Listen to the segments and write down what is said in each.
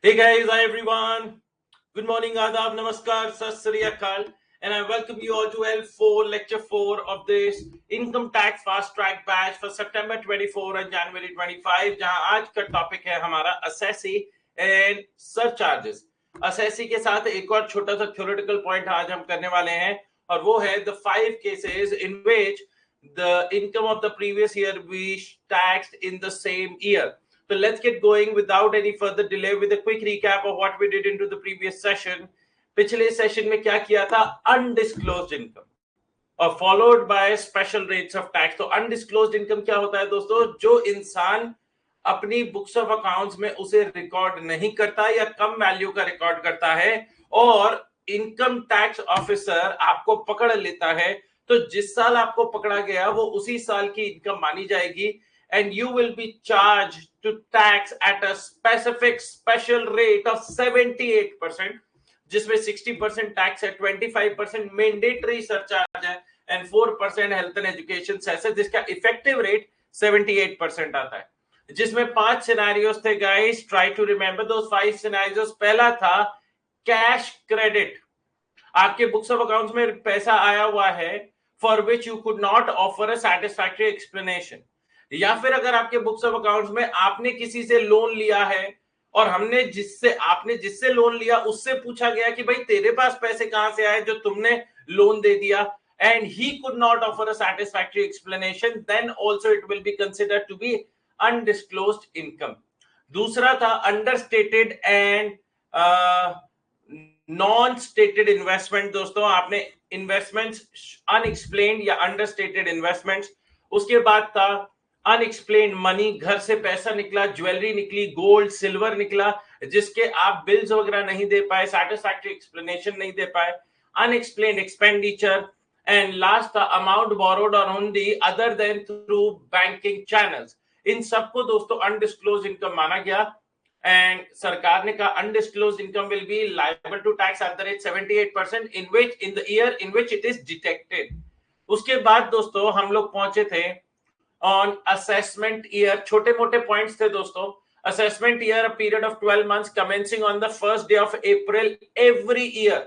Hey guys, hi everyone. Good morning, Adab, Namaskar, Sat Sri Akal, and I welcome you all to L4, Lecture 4 of this Income Tax Fast Track Batch for September 24 and January 25, जहां आज का topic है हमारा assessee and surcharges. Assessee के साथ एक और छोटा सा theoretical point आज हम करने वाले हैं और वो है the 5 cases in which the income of the previous year we taxed in the same year. So let's get going without any further delay with a quick recap of what we did into the previous session. पिछले session में क्या किया था? Undisclosed income और followed by special rates of tax. तो undisclosed income क्या होता है दोस्तों? जो इंसान अपनी बुक्स ऑफ अकाउंट्स में उसे रिकॉर्ड नहीं करता या कम वैल्यू का रिकॉर्ड करता है और इनकम टैक्स ऑफिसर आपको पकड़ लेता है, तो जिस साल आपको पकड़ा गया वो उसी साल की इनकम मानी जाएगी and you will be charged to tax at a specific special rate of 78%, जिसमें 60% टैक्स है, 25% मैंडेटरी सरचार्ज है and 4% health and education cess है, जिसका इफेक्टिव रेट 78% आता है, जिसमें 5 सिनेरियोस थे guys. Try to remember those 5 scenarios. पहला था कैश क्रेडिट. आपके बुक्स ऑफ अकाउंट्स में पैसा आया हुआ है for which you could not offer a satisfactory explanation, या फिर अगर आपके बुक्स ऑफ अकाउंट्स में आपने किसी से लोन लिया है और आपने जिससे लोन लिया उससे पूछा गया कि भाई तेरे पास पैसे कहां से आए जो तुमने लोन दे दिया, and he could not offer a satisfactory explanation, then also it will be considered to be undisclosed income. दूसरा था understated and non stated investment. दोस्तों आपने इन्वेस्टमेंट्स अनएक्सप्लेन्ड या अंडरस्टेटेड इन्वेस्टमेंट्स. उसके बाद था अनएक्सप्लेन्ड मनी. घर से पैसा निकला, ज्वेलरी निकली, गोल्ड सिल्वर निकला, जिसके आप बिल्स वगैरह नहीं दे पाए, सैटिस्फैक्टरी एक्सप्लेनेशन नहीं दे पाए. Unexplained expenditure. एंड लास्ट था amount borrowed on the other than through banking channels. इन सबको दोस्तों अनडिस्क्लोज इनकम माना गया and सरकार ने कहा undisclosed income will be liable to tax at the rate 78% in the year in which it is detected. उसके बाद दोस्तों हम लोग पहुंचे थे on assessment year. छोटे मोटे पॉइंट्स थे दोस्तों. assessment year, a period of 12 months commencing on the first day of April every year.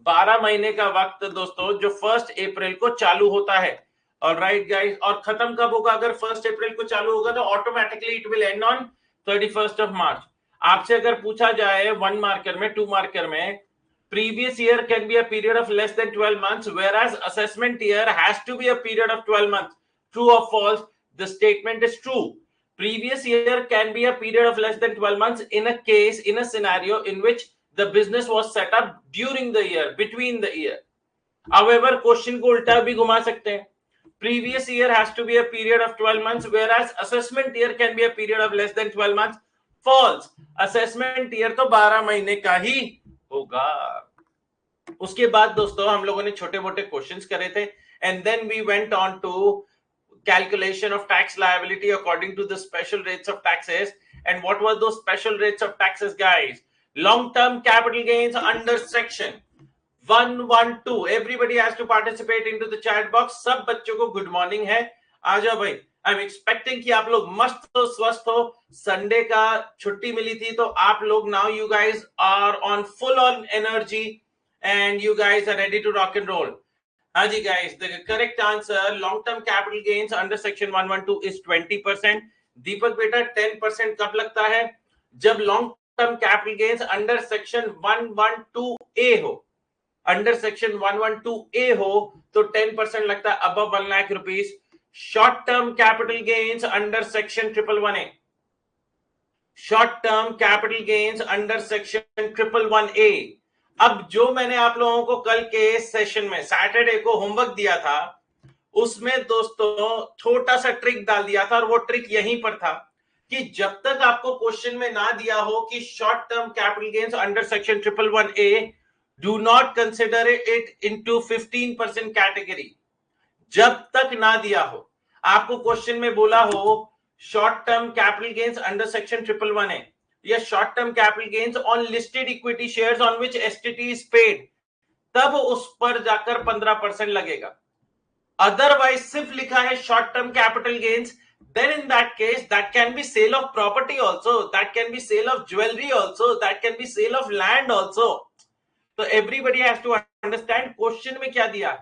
12 महीने का वक्त दोस्तों जो 1 अप्रैल को चालू होता है. ऑलराइट गाइस, और खत्म कब होगा? अगर 1 अप्रैल को चालू होगा तो automatically it will and on 31st of March. आपसे अगर पूछा जाए 1 मार्कर में, 2 मार्कर में, previous year can be a period of less than 12 months, whereas assessment year has to be a period of 12 months. True or false? The statement is true. Previous year can be a period of less than 12 months in a case, in a scenario in which the business was set up during the year, between the year. However, question को उल्टा भी घुमा सकते हैं. Previous year has to be a period of 12 months, whereas assessment year can be a period of less than 12 months. False. Assessment year तो 12 महीने का ही होगा. उसके बाद दोस्तों हम लोगों ने छोटे मोटे क्वेश्चंस करे थे and then we went on to calculation of tax liability according to the special rates of taxes. And what were those special rates of taxes, guys? Long term capital gains under section 112. Everybody has to participate into the chat box. सब बच्चों को good morning है. आ जाओ भाई. I am expecting कि आप लोग मस्त हो, स्वस्थ हो. संडे का छुट्टी मिली थी तो आप लोग now you guys are on full on energy and you guys are ready to rock and roll. हाँ जी guys, the correct answer long term capital gains under section 112 is 20%. Deepak बेटा 10% कब लगता है? जब long term capital gains under section 112A हो, under section 112A हो तो 10% लगता है above 1 lakh rupees. Short term capital gains under section 111A, short term capital gains under section 111A. अब जो मैंने आप लोगों को कल के सेशन में सैटरडे को होमवर्क दिया था उसमें दोस्तों छोटा सा ट्रिक डाल दिया था और वो ट्रिक यहीं पर था कि जब तक आपको क्वेश्चन में ना दिया हो कि short term capital gains under section 111A, do not consider it into 15% category. जब तक ना दिया हो, आपको क्वेश्चन में बोला हो short term capital gains under section 111A या short term capital gains on listed equity shares on which STT is paid, तब उस पर जाकर 15% लगेगा. अदरवाइज सिर्फ लिखा है short term capital gains then in that case that can be sale of property also, that can be sale of jewelry also, that can be sale of land also. So everybody has to understand question में क्या दिया.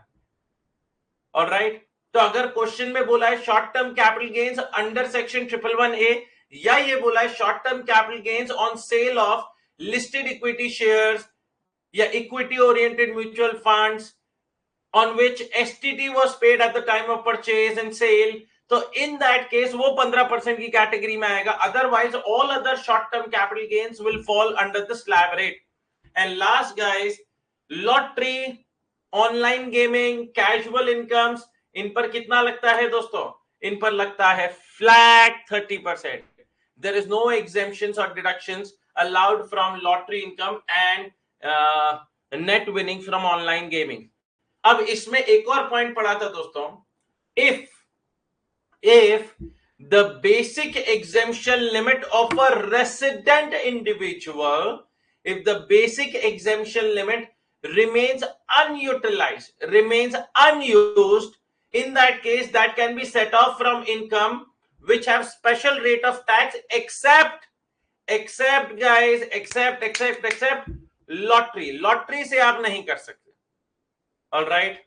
Alright, तो अगर question में बोला है short term capital gains under section 111A, या ये बोला है short term capital gains on sale of listed equity shares या equity oriented mutual funds on which STT was paid at the time of purchase and sale, तो in that case वो 15% की category में आएगा. Otherwise all other short term capital gains will fall under the slab rate. And last guys, lottery, online gaming, casual incomes, इन पर कितना लगता है दोस्तों? इन पर लगता है flat 30%. There is no exemptions or deductions allowed from lottery income and net winning from online gaming. अब इसमें एक और पॉइंट पढ़ा था दोस्तों, if the basic exemption limit of a resident individual, if the basic exemption limit remains unutilized, remains unused, in that case that can be set off from income which have special rate of tax except guys, except lottery से आप नहीं कर सकते. All right,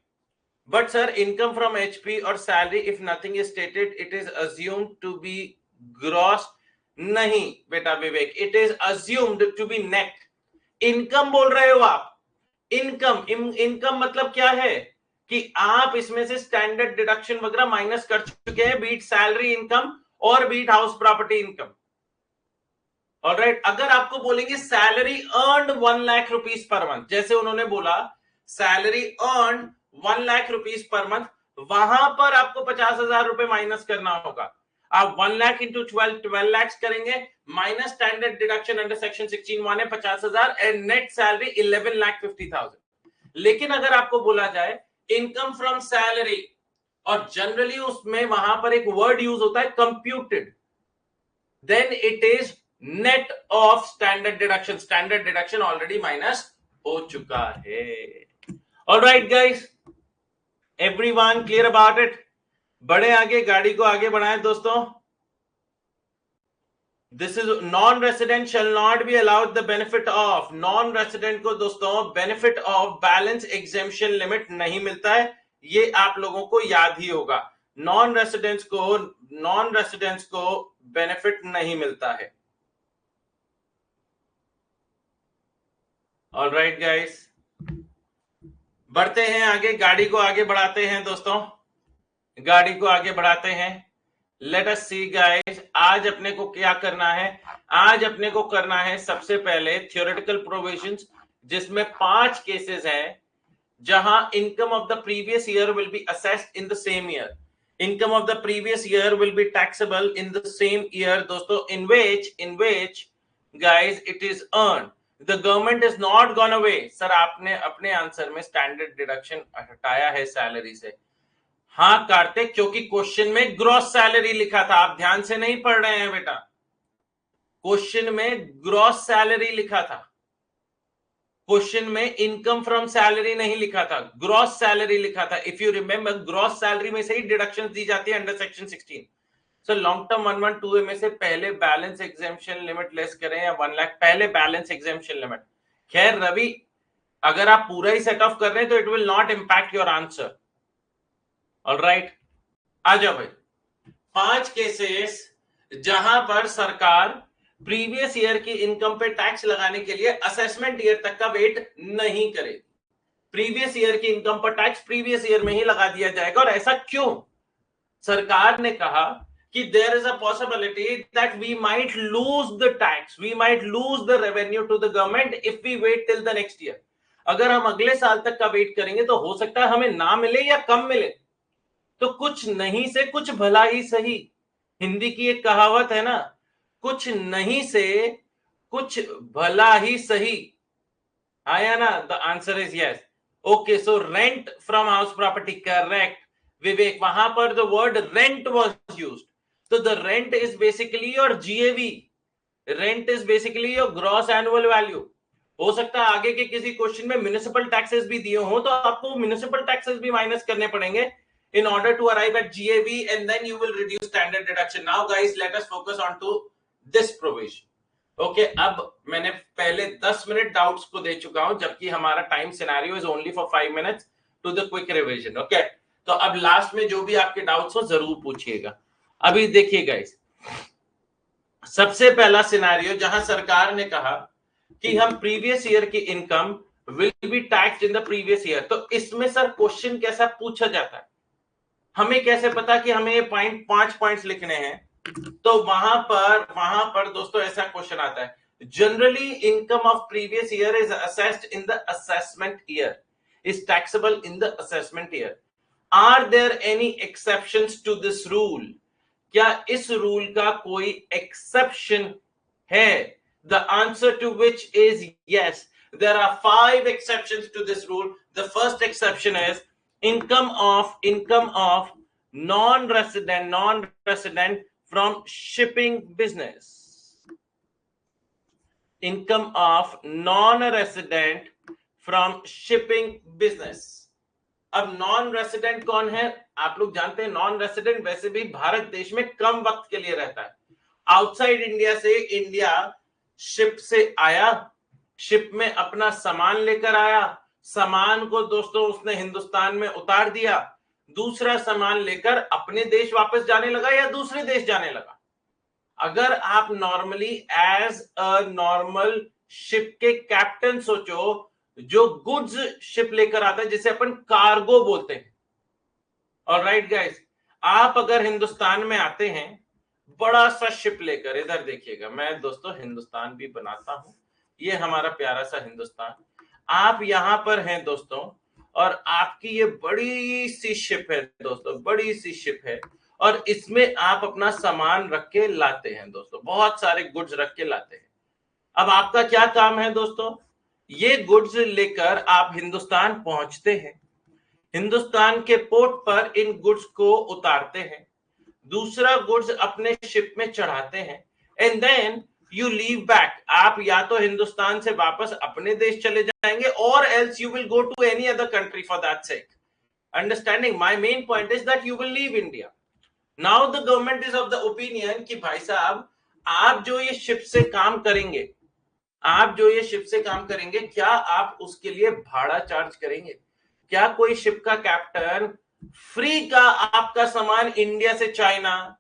but sir, income from HP or salary, if nothing is stated, it is assumed to be gross. नहीं बेटा विवेक, it is assumed to be net. Income बोल रहे हो आप, इनकम मतलब क्या है कि आप इसमें से स्टैंडर्ड डिडक्शन वगैरह माइनस कर चुके हैं, बीट सैलरी इनकम और बीट हाउस प्रॉपर्टी इनकम. ऑलराइट, अगर आपको बोलेंगे salary earned 1 lakh rupees per month, जैसे उन्होंने बोला salary earn 1 lakh rupees per month, वहां पर आपको 50,000 रुपए माइनस करना होगा. आप 1 लाख इंटू 12 लाख करेंगे, minus standard deduction under section 16(1) है 50,000 एंड नेट सैलरी 11,50,000. लेकिन अगर आपको बोला जाए इनकम फ्रॉम सैलरी, और जनरली उसमें वहां पर एक वर्ड यूज होता है computed, then it is net of standard deduction. Standard deduction already minus हो चुका है. All right guys, everyone clear about it? बढ़े आगे, गाड़ी को आगे बढ़ाएं दोस्तों. This is non-resident shall not be allowed the benefit of, non-resident को दोस्तों benefit of balance exemption limit नहीं मिलता है, ये आप लोगों को याद ही होगा. non-residents को benefit नहीं मिलता है. All right guys, बढ़ते हैं आगे, गाड़ी को आगे बढ़ाते हैं दोस्तों, गाड़ी को आगे बढ़ाते हैं. लेट अस सी गाइस, आज अपने को क्या करना है? आज अपने को करना है सबसे पहले थ्योरेटिकल प्रोविजंस, जिसमें 5 केसेस हैं जहां income of the previous year will be assessed in the same year. Income of the previous year will be taxable in the same year दोस्तों, in which guys it is earn. The government is not gone away. Sir आपने अपने answer में standard deduction हटाया है salary से. हाँ कार्तिक, क्योंकि question में ग्रॉस सैलरी लिखा था, आप ध्यान से नहीं पढ़ रहे हैं बेटा. क्वेश्चन में ग्रॉस सैलरी लिखा था, क्वेश्चन में इनकम फ्रॉम सैलरी नहीं लिखा था, ग्रॉस सैलरी लिखा था. If you remember, gross salary में से ही डिडक्शन दी जाती है under section 16. So long term 112A में से पहले बैलेंस एग्जेम्पशन लिमिट लेस करें या 1 लाख, पहले बैलेंस एग्जेम्पशन लिमिट. खैर रवि, अगर आप पूरा ही सेट ऑफ कर रहे हैं तो it will not impact your answer. Alright, आ जाओ भाई. 5 केसेस जहां पर सरकार प्रीवियस ईयर की इनकम पे टैक्स लगाने के लिए असेसमेंट ईयर तक का वेट नहीं करेगी. प्रीवियस ईयर की इनकम पर टैक्स प्रीवियस ईयर में ही लगा दिया जाएगा. और ऐसा क्यों? सरकार ने कहा कि there is a possibility that we might lose the tax, we might lose the revenue to the government if we wait till the next year. अगर हम अगले साल तक का वेट करेंगे तो हो सकता है हमें ना मिले या कम मिले. तो कुछ नहीं से कुछ भला ही सही, हिंदी की एक कहावत है ना, कुछ नहीं से कुछ भला ही सही. आया ना? The answer is yes. Okay, so rent from house property, correct Vivek. वहां पर the word rent was used. So the rent is basically your GAV. Rent is basically your gross annual value. हो सकता है आगे के किसी क्वेश्चन में municipal taxes भी दिए हो तो आपको म्युनिसिपल टैक्सेस भी माइनस करने पड़ेंगे. in order to arrive at GAV, and then you will reduce standard deduction. Now guys, let us focus on to this provision. Okay अब मैंने पहले 10 मिनट डाउट्स को दे चुका हूं, जबकि हमारा time scenario is only for 5 minutes to the quick revision. Okay, तो अब लास्ट में जो भी आपके डाउट्स हो जरूर पूछिएगा. अभी देखिए गाइस, सबसे पहला सिनेरियो जहां सरकार ने कहा कि हम प्रीवियस ईयर की income will be taxed in the previous year, तो इसमें सर क्वेश्चन कैसा पूछा जाता है, हमें कैसे पता कि हमें ये 5 पॉइंट्स लिखने हैं. तो वहां पर दोस्तों ऐसा क्वेश्चन आता है, generally income of previous year is assessed in the assessment year, is taxable in the assessment year. Are there any exceptions to this rule? क्या इस रूल का कोई एक्सेप्शन है? The answer to which is yes. There are 5 exceptions to this rule. The first exception is income of non-resident from shipping business. Income of non-resident from shipping business. अब non resident कौन है? आप लोग जानते हैं non resident वैसे भी भारत देश में कम वक्त के लिए रहता है. आउटसाइड इंडिया से इंडिया शिप से आया, शिप में अपना सामान लेकर आया, सामान को दोस्तों उसने हिंदुस्तान में उतार दिया, दूसरा सामान लेकर अपने देश वापस जाने लगा या दूसरे देश जाने लगा. अगर आप normally as a normal ship के कैप्टन सोचो, जो गुड्स शिप लेकर आता है जिसे अपन कार्गो बोलते हैं. ऑलराइट गाइस, आप अगर हिंदुस्तान में आते हैं बड़ा सा शिप लेकर, इधर देखिएगा, मैं दोस्तों हिंदुस्तान भी बनाता हूं, ये हमारा प्यारा सा हिंदुस्तान. आप यहां पर हैं दोस्तों, और आपकी ये बड़ी सी शिप है दोस्तों, बड़ी सी शिप है, और इसमें आप अपना सामान रख के लाते हैं दोस्तों, बहुत सारे गुड्स रख के लाते हैं. अब आपका क्या काम है दोस्तों? ये गुड्स लेकर आप हिंदुस्तान पहुंचते हैं, हिंदुस्तान के पोर्ट पर इन गुड्स को उतारते हैं, दूसरा गुड्स अपने शिप में चढ़ाते हैं, and then you leave back. आप या तो हिंदुस्तान से वापस अपने देश चले जाएंगे, or else you will go to any other country for that sake. Understanding? My main point is that you will leave India. Now the government is of the opinion कि भाई साहब, आप जो ये शिप से काम करेंगे, क्या आप उसके लिए भाड़ा चार्ज करेंगे? क्या कोई शिप का कैप्टन फ्री का आपका सामान इंडिया से चाइना,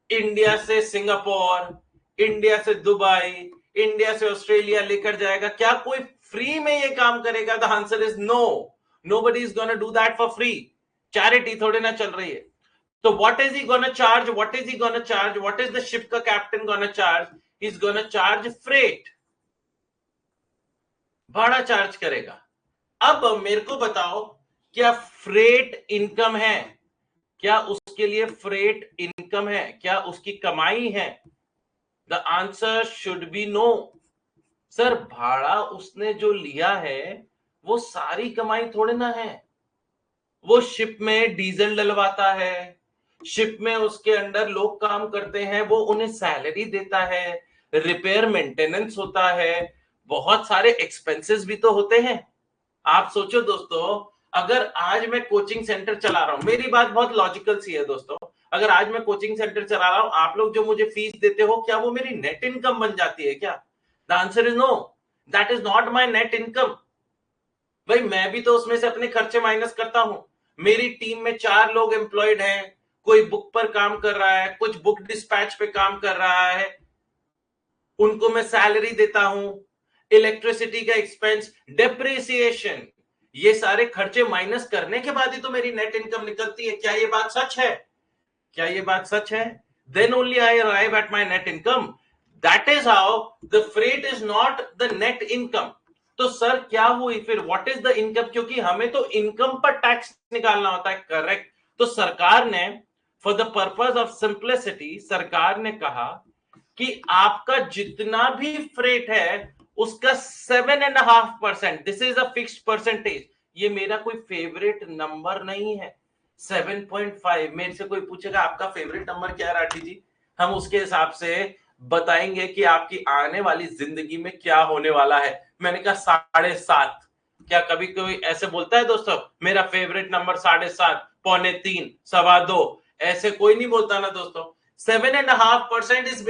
इंडिया से सिंगापुर, इंडिया से दुबई, इंडिया से ऑस्ट्रेलिया लेकर जाएगा? क्या कोई फ्री में ये काम करेगा? The answer is no. Nobody is gonna do that for free. Charity थोड़ी ना चल रही है. तो what is he gonna charge? What is the ship का captain gonna charge? He is gonna charge freight, भाड़ा चार्ज करेगा. अब मेरे को बताओ, क्या फ्रेट इनकम है? क्या उसके लिए फ्रेट इनकम है? क्या उसकी कमाई है? The answer should be no. Sir, भाड़ा उसने जो लिया है वो सारी कमाई थोड़े ना है. वो शिप में डीजल डलवाता है, शिप में उसके अंदर लोग काम करते हैं, वो उन्हें सैलरी देता है, रिपेयर मेंटेनेंस होता है, बहुत सारे एक्सपेंसेस भी तो होते हैं. आप सोचो दोस्तों, अगर आज मैं कोचिंग सेंटर चला रहा हूं, मेरी बात बहुत लॉजिकल सी है दोस्तों, अगर आज मैं कोचिंग सेंटर चला रहा हूं, आप लोग जो मुझे फीस देते हो, क्या वो मेरी नेट इनकम बन जाती है क्या? The answer is no. That is not my net income. भाई मैं भी तो उसमें से अपने खर्चे माइनस करता हूं. मेरी टीम में 4 लोग एम्प्लॉयड हैं, कोई बुक पर काम कर रहा है, कुछ बुक डिस्पैच पे काम कर रहा है, उनको मैं सैलरी देता हूं, इलेक्ट्रिसिटी का एक्सपेंस, डेप्रिसिएशन, ये सारे खर्चे माइनस करने के बाद ही तो मेरी नेट इनकम निकलती है. क्या ये बात सच है? Then only I arrive at my net income. That is how the freight is not the net income. तो सर क्या हुई फिर? What is the income? क्योंकि हमें तो इनकम पर टैक्स निकालना होता है. करेक्ट. तो सरकार ने for the purpose of simplicity, सरकार ने कहा कि आपका जितना भी फ्रेट है उसका 7.5%, this is a fixed percentage. ये मेरा कोई फेवरेट नंबर नहीं है. 7.5. मेरे से कोई पूछेगा आपका फेवरेट नंबर क्या है राठी जी, हम उसके हिसाब से बताएंगे कि आपकी आने वाली जिंदगी में क्या होने वाला है. मैंने कहा 7.5. क्या कभी कोई ऐसे बोलता है दोस्तों मेरा फेवरेट नंबर 7.5, 3.25, 2.25, ऐसे कोई नहीं बोलता ना दोस्तों। 7.5% इज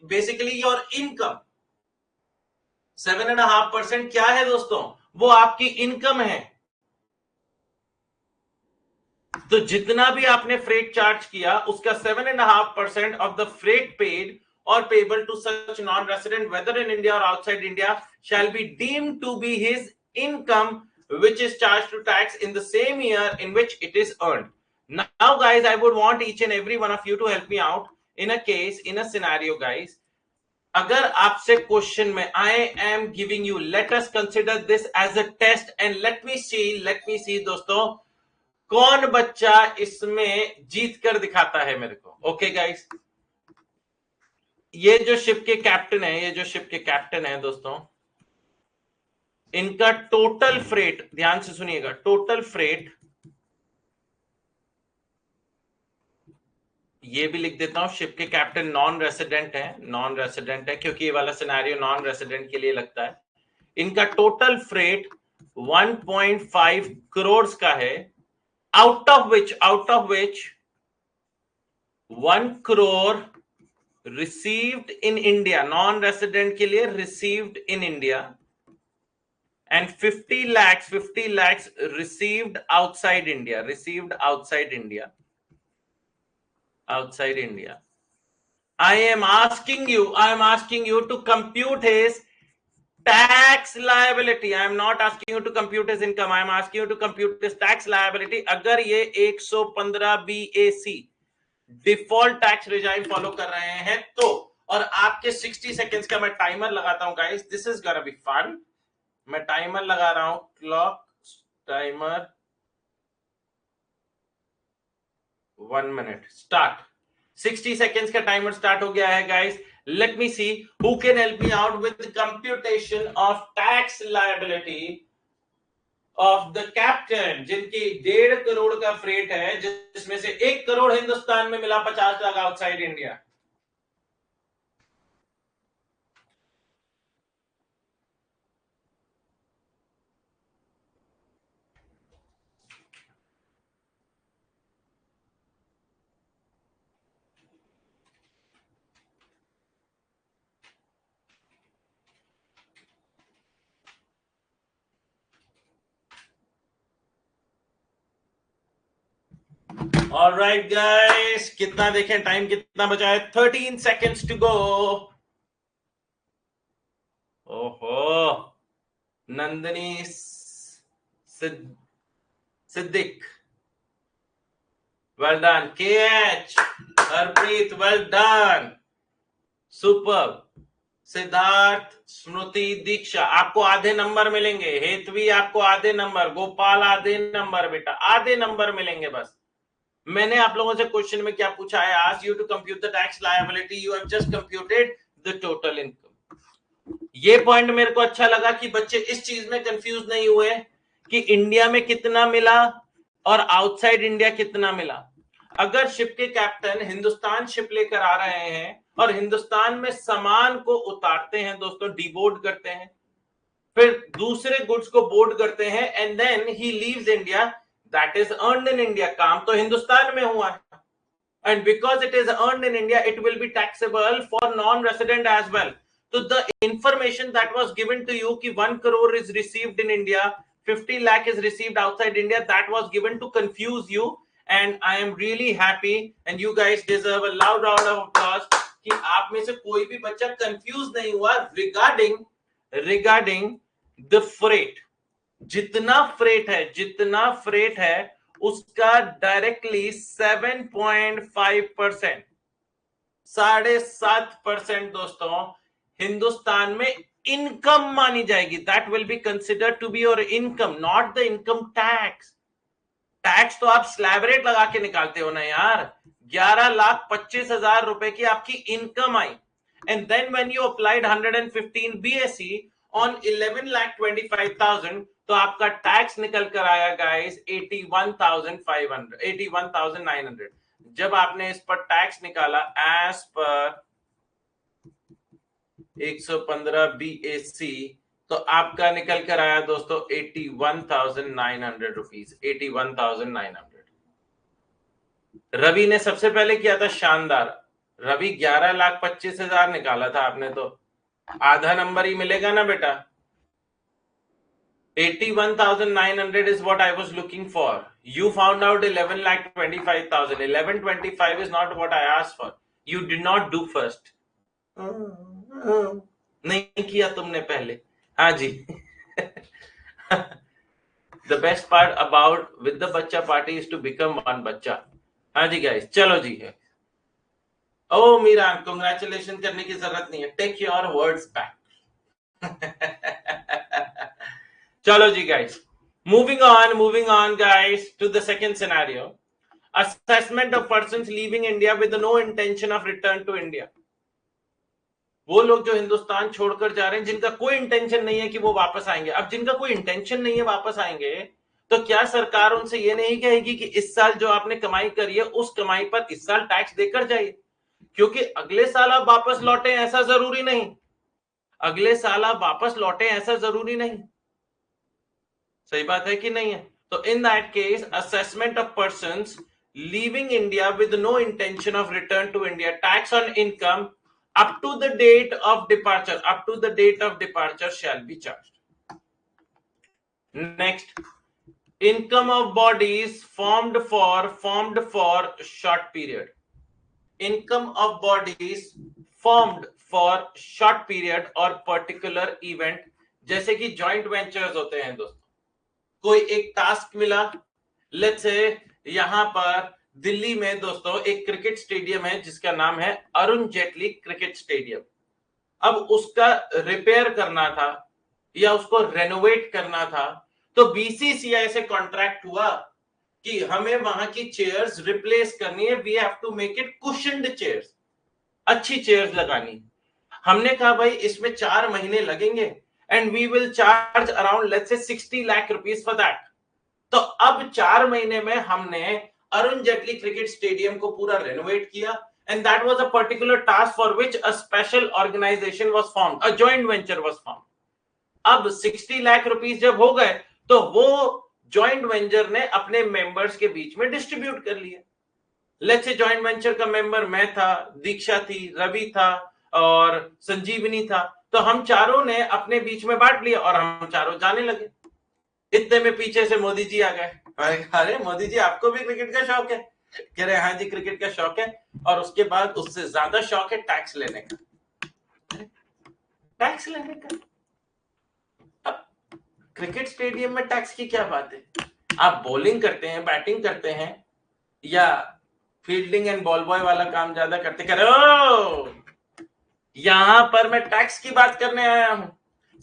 बेसिकली योर इनकम। 7.5% क्या है दोस्तों? वो आपकी इनकम है। तो जितना भी आपने फ्रेट चार्ज किया उसका 7.5% of the freight paid or payable to such non-resident whether in India or outside India shall be deemed to be his income which is charged to tax in the same year in which it is earned. Now guys, I would want each and every one of you to help me out in a case, in a scenario guys. अगर आपसे question में I am giving you, let us consider this as a test and let me see दोस्तों कौन बच्चा इसमें जीत कर दिखाता है मेरे को। ओके गाइस, ये जो शिप के कैप्टन है दोस्तों, इनका टोटल फ्रेट, ध्यान से सुनिएगा, टोटल फ्रेट, ये भी लिख देता हूं, शिप के कैप्टन नॉन रेसिडेंट है क्योंकि ये वाला सिनेरियो नॉन रेसिडेंट के लिए लगता है। इनका टोटल फ्रेट 1.5 करोड़ का है, out of which 1 crore received in India, non resident के लिए received in India, and 50 lakhs received outside India. I am asking you to compute his tax liability. I am not asking you to compute his income. I am asking you to compute his tax liability. अगर ये 115 BAC default tax regime follow कर रहे हैं तो, और आपके 60 seconds का मैं टाइमर लगाता हूं guys, this is gonna be fun. मैं टाइमर लगा रहा हूं, clock timer 1 minute start. 60 seconds का टाइमर स्टार्ट हो गया है guys. Let me see who can help me out with computation of tax liability of the captain, जिनकी 1.5 करोड़ का फ्रेट है, जिसमें से 1 करोड़ हिंदुस्तान में मिला, 50 lakh outside India. Alright guys, कितना देखें टाइम कितना बचा है, 13 सेकेंड्स टू गो। ओहो, Nandini Siddique, well done. KH, Harpreet, well done, super. Siddharth, Smriti, Diksha, आपको आधे नंबर मिलेंगे। हेतवी आपको आधे नंबर, गोपाल आधे नंबर, बेटा आधे नंबर मिलेंगे बस। मैंने आप लोगों से क्वेश्चन में क्या पूछा है, asked you to compute the tax liability, you have just computed the total income. ये पॉइंट मेरे को अच्छा लगा कि बच्चे इस चीज में कंफ्यूज नहीं हुए कि इंडिया में कितना मिला और आउटसाइड इंडिया कितना मिला। अगर शिप के कैप्टन हिंदुस्तान शिप लेकर आ रहे हैं और हिंदुस्तान में सामान को उतारते हैं दोस्तों, डीबोर्ड करते हैं, फिर दूसरे गुड्स को बोर्ड करते हैं, and then he leaves India, that is earned in India. काम तो हिंदुस्तान में हुआ है, and because it is earned in India, it will be taxable for non-resident as well. So the information that was given to you कि 1 crore is received in India, 50 lakh is received outside India, that was given to confuse you, and I am really happy and you guys deserve a loud round of applause कि आप में से कोई भी बच्चा confuse नहीं हुआ regarding the freight। जितना फ्रेट है उसका डायरेक्टली 7.5%, 7.5% दोस्तों हिंदुस्तान में इनकम मानी जाएगी। That will be considered to be your income, not the income tax. Tax तो आप स्लैब रेट लगा के निकालते हो ना यार। 11,25,000 रुपए की आपकी इनकम आई, and then when you applied 115 BAC on 11,25,000, तो आपका टैक्स निकल कर आया गाइस 81,900। जब आपने इस पर टैक्स निकाला एज पर 115 BAC, तो आपका निकल कर आया दोस्तों 81,900 रुपीज, 81,900। रवि ने सबसे पहले किया था शानदार, रवि 11,25,000 निकाला था आपने, तो आधा नंबर ही मिलेगा ना बेटा। 81,900 is what I was looking for. You found out 11,25,000. 11,25 is not what I asked for. You did not do first. नहीं किया तुमने पहले। हाँ जी। The best part about with the बच्चा party is to become one बच्चा। हाँ जी guys, चलो जी है। ओ मीरा, congratulations करने की जरूरत नहीं है। Take your words back. चलो जी guys, moving on guys to the second scenario. Assessment of persons leaving India with no intention of return to India. वो लोग जो हिंदुस्तान छोड़कर जा रहे हैं, जिनका कोई इंटेंशन नहीं है कि वो वापस आएंगे। अब जिनका कोई इंटेंशन नहीं है वापस आएंगे, तो क्या सरकार उनसे ये नहीं कहेगी कि इस साल जो आपने कमाई करी है उस कमाई पर इस साल टैक्स देकर जाइए, क्योंकि अगले साल आप वापस लौटे ऐसा जरूरी नहीं, अगले साल आप वापस लौटे ऐसा जरूरी नहीं। सही बात है कि नहीं है? तो in that case assessment of persons leaving India with no intention of return to India, tax on income up to the date of departure shall be charged. Next, income of bodies formed for short period. Income of bodies formed for short period और particular event, जैसे कि joint ventures होते हैं दोस्तों। कोई एक task मिला, let's say यहां पर दिल्ली में दोस्तों एक क्रिकेट स्टेडियम है जिसका नाम है अरुण जेटली क्रिकेट स्टेडियम। अब उसका रिपेयर करना था या उसको रेनोवेट करना था, तो बीसीसीआई से कॉन्ट्रैक्ट हुआ कि हमें वहां की चेयर्स रिप्लेस करनी है, we have to make it cushioned chairs, अच्छी चेयर्स लगानी। हमने कहा भाई इसमें 4 महीने लगेंगे and we will charge around let's say 60 lakh rupees for that. तो अब 4 महीने में हमने अरुण जेटली क्रिकेट स्टेडियम को पूरा रेनोवेट किया, and that was a particular task for which a special organisation was formed, a joint venture was formed. अब 60 lakh rupees जब हो गए तो वो जॉइंट वेंचर ने अपने मेंबर्स के बीच में डिस्ट्रीब्यूट कर लिया। लेट्स से जॉइंट वेंचर का मेंबर मैं था, दीक्षा थी, रवि था और संजीवनी था, तो हम चारों ने अपने बीच में बांट लिया और हम चारों जाने लगे। इतने में पीछे से मोदी जी आ गए। अरे मोदी जी आपको भी क्रिकेट का शौक है? कह रहे हाँ जी क्रिकेट का शौक है, और उसके बाद उससे ज्यादा शौक है टैक्स लेने का। टैक्स लेने का? अब क्रिकेट स्टेडियम में टैक्स की क्या बात है? आप बॉलिंग करते हैं, बैटिंग करते हैं, या फील्डिंग एंड बॉल बॉय वाला काम ज्यादा करते? कह रहे यहां पर मैं टैक्स की बात करने आया हूं।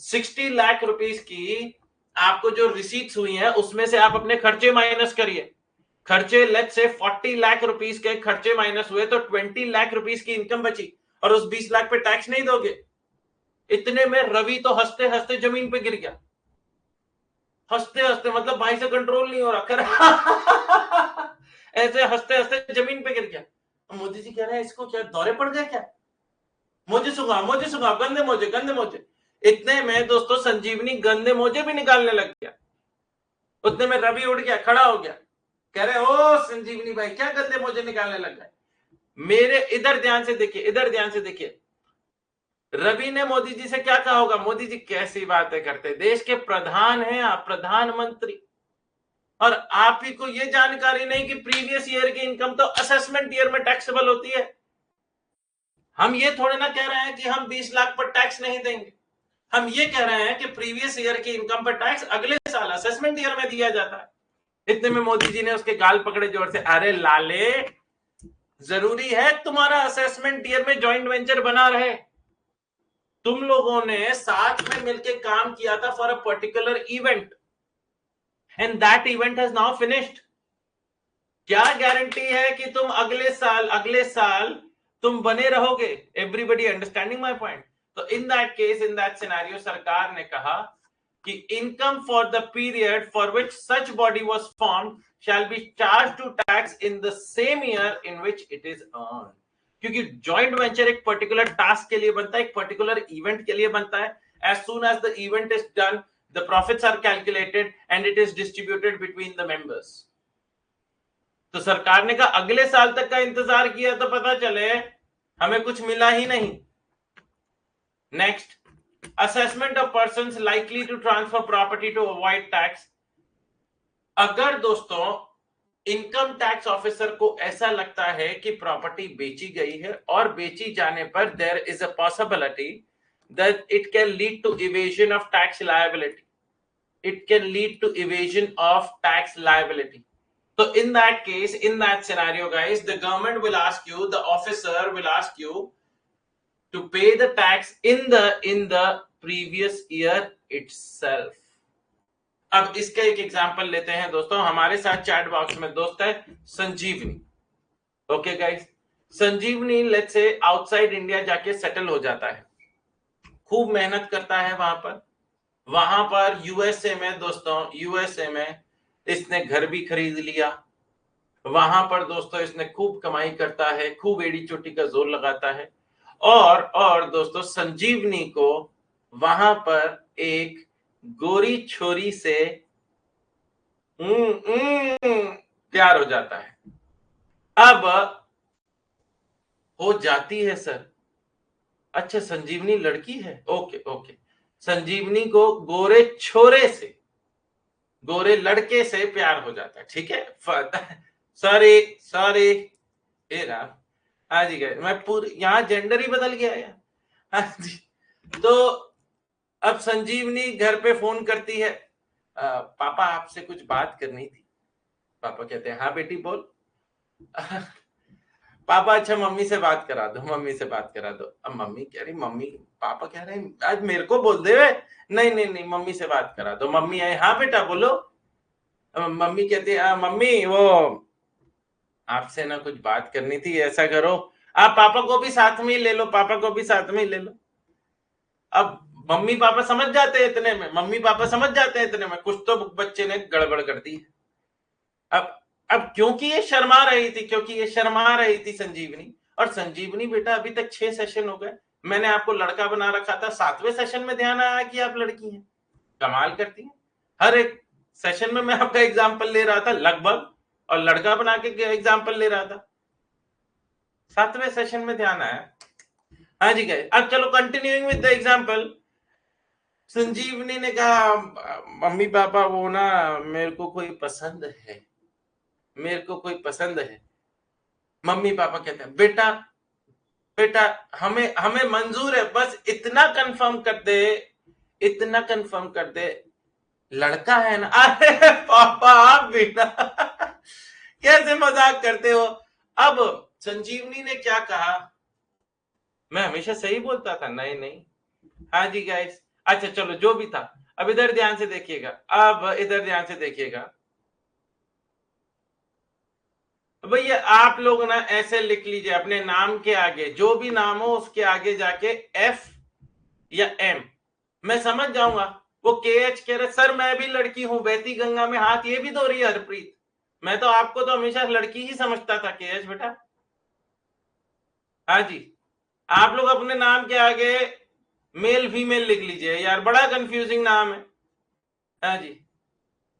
60 लाख रुपीस की आपको जो रिसीट्स हुई हैं उसमें से आप अपने खर्चे माइनस करिए। खर्चे लेट्स से 40 लाख रुपीस के खर्चे माइनस हुए तो 20 लाख रुपीस की इनकम बची, और उस 20 लाख पे टैक्स नहीं दोगे। इतने में रवि तो हंसते हंसते जमीन पे गिर गया, हंसते हंसते, मतलब भाई से कंट्रोल नहीं हो रहा, कर ऐसे हंसते हंसते जमीन पे गिर गया। मोदी जी कह रहे हैं इसको क्या दौरे पड़ गए क्या? मुझे सुंगा गंदे मोजे। इतने में दोस्तों संजीवनी गंदे मोजे भी निकालने लग गया। उतने में रवि उठ गया, खड़ा हो गया, कह रहे ओ संजीवनी भाई क्या गंदे मोजे निकालने लग गए। मेरे इधर ध्यान से देखिए, रवि ने मोदी जी से क्या कहा होगा? मोदी जी कैसी बातें करते, देश के प्रधान हैं आप, प्रधानमंत्री, और आप ही को यह जानकारी नहीं कि प्रीवियस ईयर की इनकम तो असेसमेंट ईयर में टैक्सेबल होती है। हम ये थोड़े ना कह रहे हैं कि हम 20 लाख पर टैक्स नहीं देंगे, हम ये कह रहे हैं कि प्रीवियस ईयर की इनकम पर टैक्स अगले साल असेसमेंट ईयर में दिया जाता है। इतने में मोदी जी ने उसके गाल पकड़े जोर से, अरे लाले जरूरी है तुम्हारा असेसमेंट ईयर में जॉइंट वेंचर बना रहे? तुम लोगों ने साथ में मिलकर काम किया था for a particular event, and that event has now finished. क्या गारंटी है कि तुम अगले साल तुम बने रहोगे? Everybody understanding my point? तो in that case, in that scenario, सरकार ने कहा कि income for the period for which such body was formed shall be charge to tax in the same year in which it is earn. क्योंकि joint venture एक particular task के लिए बनता है, एक पर्टिकुलर इवेंट के लिए बनता है, As soon as the event is done, the profits are calculated and it is distributed between the members. तो सरकार ने कहा अगले साल तक का इंतजार किया तो पता चले हमें कुछ मिला ही नहीं. Next, assessment of persons likely to transfer property to avoid tax. अगर दोस्तों इनकम टैक्स ऑफिसर को ऐसा लगता है कि प्रॉपर्टी बेची गई है और बेची जाने पर there is a possibility that it can lead to evasion of tax liability. It can lead to evasion of tax liability. So in that case, in that scenario, guys, the government will ask you, the officer will ask you to pay the tax in the previous year itself. अब इसका एक example लेते हैं दोस्तों. हमारे साथ chat box में दोस्त है Sanjeevani. Okay guys, Sanjeevani let's say outside India जाके सेटल हो जाता है, खूब मेहनत करता है वहां पर यूएसए में दोस्तों, यूएसए में इसने घर भी खरीद लिया. वहां पर दोस्तों इसने खूब कमाई करता है, खूब एड़ी चोटी का जोर लगाता है. और दोस्तों संजीवनी को वहां पर एक गोरी छोरी से प्यार हो जाता है. अब हो जाती है सर. अच्छा संजीवनी लड़की है. ओके. संजीवनी को गोरे छोरे से, गोरे लड़के से प्यार हो जाता है. ठीक है, सॉरी हाँ जी गए, मैं पूरी यहाँ जेंडर ही बदल गया यार. हाँ जी. तो अब संजीवनी घर पे फोन करती है, पापा आपसे कुछ बात करनी थी. पापा कहते हैं हाँ बेटी बोल. पापा अच्छा मम्मी से बात करा दो, मम्मी से बात करा दो. अब मम्मी कह रही, मम्मी पापा कह रहे हैं आज मेरे को बोल दे. नहीं मम्मी से बात करा दो. मम्मी आए, हाँ बेटा बोलो. मम्मी कहती है मम्मी वो आपसे ना कुछ बात करनी थी, ऐसा करो आप पापा को भी साथ में ही ले लो, पापा को भी साथ में ही ले लो. अब मम्मी पापा समझ जाते हैं इतने में, मम्मी पापा समझ जाते हैं इतने में कुछ तो बच्चे ने गड़बड़ कर दी. अब क्योंकि ये शर्मा रही थी संजीवनी. और संजीवनी बेटा अभी तक 6 सेशन हो गए, मैंने आपको लड़का बना रखा था, 7वें सेशन में ध्यान आया कि आप लड़की हैं. कमाल करती हैं. हर एक सेशन में मैं आपका एग्जाम्पल ले रहा था लगभग, और लड़का बना के एग्जाम्पल ले रहा था. 7वें सेशन में ध्यान आया. हाँ जी गए. अब चलो कंटिन्यूइंग विद द एग्जाम्पल. संजीवनी ने कहा मम्मी पापा वो ना मेरे को कोई पसंद है. मम्मी पापा कहते हैं बेटा हमें मंजूर है, बस इतना कंफर्म कर दे लड़का है ना. अरे पापा आप बेटा कैसे मजाक करते हो. अब संजीवनी ने क्या कहा, मैं हमेशा सही बोलता था. नहीं. हाँ जी गाइस. अच्छा चलो जो भी था, अब इधर ध्यान से देखिएगा. भैया आप लोग ना ऐसे लिख लीजिए अपने नाम के आगे, जो भी नाम हो उसके आगे जाके एफ या एम. मैं समझ जाऊंगा. वो KH कह रहे सर मैं भी लड़की हूं, बहती गंगा में हाथ ये भी धो रही है हरप्रीत. मैं तो आपको तो हमेशा लड़की ही समझता था KH बेटा. हाँ जी, आप लोग अपने नाम के आगे मेल फीमेल लिख लीजिए यार, बड़ा कंफ्यूजिंग नाम है. हाँ जी,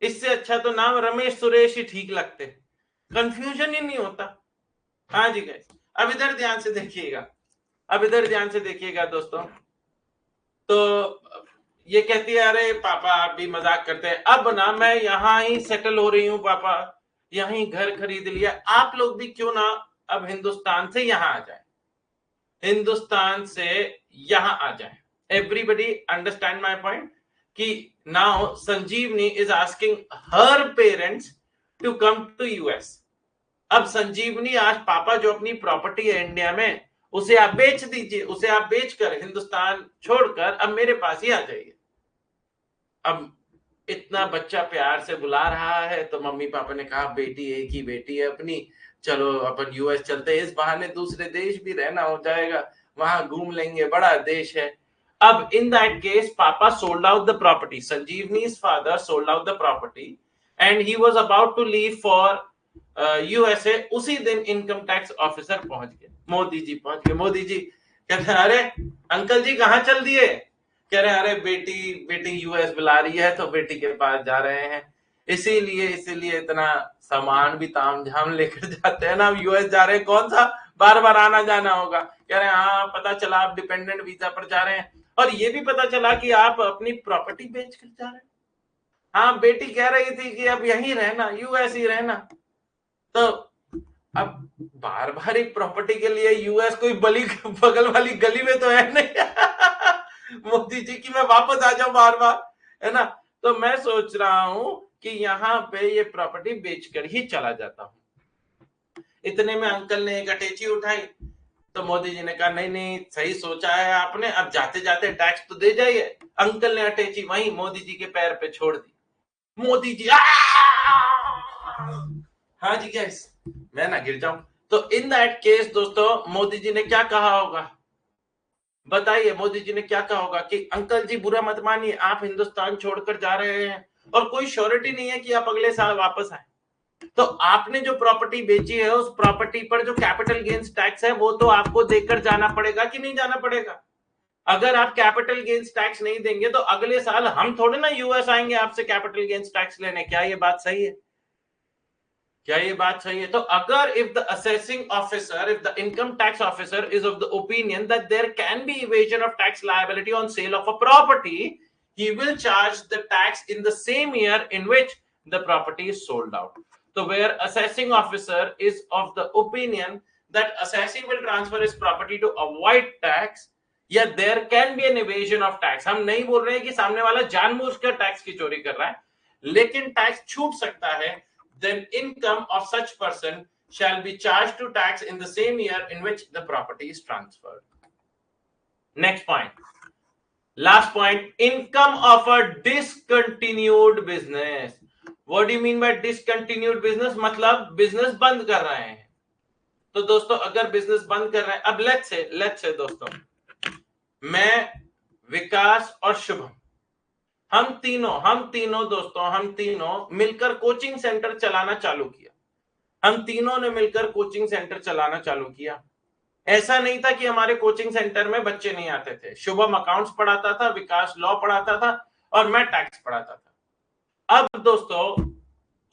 इससे अच्छा तो नाम रमेश सुरेश ही ठीक लगते, कंफ्यूजन ही नहीं होता. हाँ जी गाइस. अब इधर ध्यान से देखिएगा दोस्तों. तो ये कहती है अरे पापा आप भी मजाक करते हैं. अब ना मैं यहाँ ही सेटल हो रही हूँ पापा, यहीं घर खरीद लिया. आप लोग भी क्यों ना अब हिंदुस्तान से यहाँ आ जाए. एवरीबडी अंडरस्टैंड माय पॉइंट कि now Sanjeevani is asking her parents to come to US. अब संजीवनी आज पापा जो अपनी प्रॉपर्टी है इंडिया में उसे आप बेच दीजिए, उसे आप बेचकर हिंदुस्तान छोड़कर अब मेरे पास ही आ जाइए. अब इतना बच्चा प्यार से बुला रहा है तो मम्मी पापा ने कहा बेटी एक ही बेटी है अपनी, चलो अपन US चलते हैं, इस बहाने दूसरे देश भी रहना हो जाएगा, वहां घूम लेंगे, बड़ा देश है. अब in that case papa sold out the property, Sanjeevani's father sold out the property and he was about to leave for USA. उसी दिन इनकम टैक्स ऑफिसर पहुंच गए, मोदी जी कहते हैं अरे अंकल जी कहाँ चल दिए. कह रहे अरे बेटी बेटी यूएस बुला रही है तो बेटी के पास जा रहे हैं, इसीलिए इतना सामान भी ताम झाम लेकर जाते हैं ना। हम यूएस जा रहे हैं, कौन सा बार बार आना जाना होगा। कह रहे हैं हाँ पता चला आप डिपेंडेंट वीजा पर जा रहे हैं, और ये भी पता चला कि आप अपनी प्रॉपर्टी बेच कर जा रहे हैं। हाँ बेटी कह रही थी कि अब यहीं रहना, यूएस ही रहना। तो अब बार बार एक प्रॉपर्टी के लिए यूएस कोई बगल वाली गली में तो है नहीं मोदी जी की मैं वापस आ जाऊं बार बार, है ना। तो मैं सोच रहा हूं कि यहाँ पे ये प्रॉपर्टी बेचकर ही चला जाता हूं। इतने में अंकल ने एक अटैची उठाई, तो मोदी जी ने कहा नहीं नहीं सही सोचा है आपने, अब जाते जाते टैक्स तो दे जाइए। अंकल ने अटैची वहीं मोदी जी के पैर पे छोड़ दी। मोदी जी हाँ जी गैस मैं ना गिर जाऊं। तो इन दैट केस दोस्तों मोदी जी ने क्या कहा होगा, बताइए मोदी जी ने क्या कहा होगा कि अंकल जी बुरा मत मानिए, आप हिंदुस्तान छोड़कर जा रहे हैं और कोई श्योरिटी नहीं है कि आप अगले साल वापस आए। तो आपने जो प्रॉपर्टी बेची है उस प्रॉपर्टी पर जो कैपिटल गेन्स टैक्स है वो तो आपको देकर जाना पड़ेगा कि नहीं जाना पड़ेगा। अगर आप कैपिटल गेन्स टैक्स नहीं देंगे तो अगले साल हम थोड़े ना यूएस आएंगे आपसे कैपिटल गेन्स टैक्स लेने। क्या ये बात सही है? क्या ये बात सही है? तो अगर if the assessing officer, if the income tax officer is of the opinion that there can be evasion of tax liability on sale of a property, he will charge the tax in the same year in which the property is sold out. So where assessing officer is of the opinion that assessing will transfer his property to avoid tax, या there can be an evasion of tax. हम नहीं बोल रहे हैं कि सामने वाला जानबूझकर टैक्स की चोरी कर रहा है, लेकिन टैक्स छूट सकता है। then income of such person shall be charged to tax in the same year in which the property is transferred. Next point, last point, income of a discontinued business. What do you mean by discontinued business? मतलब business बंद कर रहे हैं। तो दोस्तों अगर business बंद कर रहे हैं, अब लेट्स से दोस्तों मैं, विकास और शुभम, हम तीनों दोस्तों, हम तीनों मिलकर कोचिंग सेंटर चलाना चालू किया। हम तीनों ने मिलकर कोचिंग सेंटर चलाना चालू किया। ऐसा नहीं था कि हमारे कोचिंग सेंटर में बच्चे नहीं आते थे। शुभम अकाउंट्स पढ़ाता था, विकास लॉ पढ़ाता था और मैं टैक्स पढ़ाता था। अब दोस्तों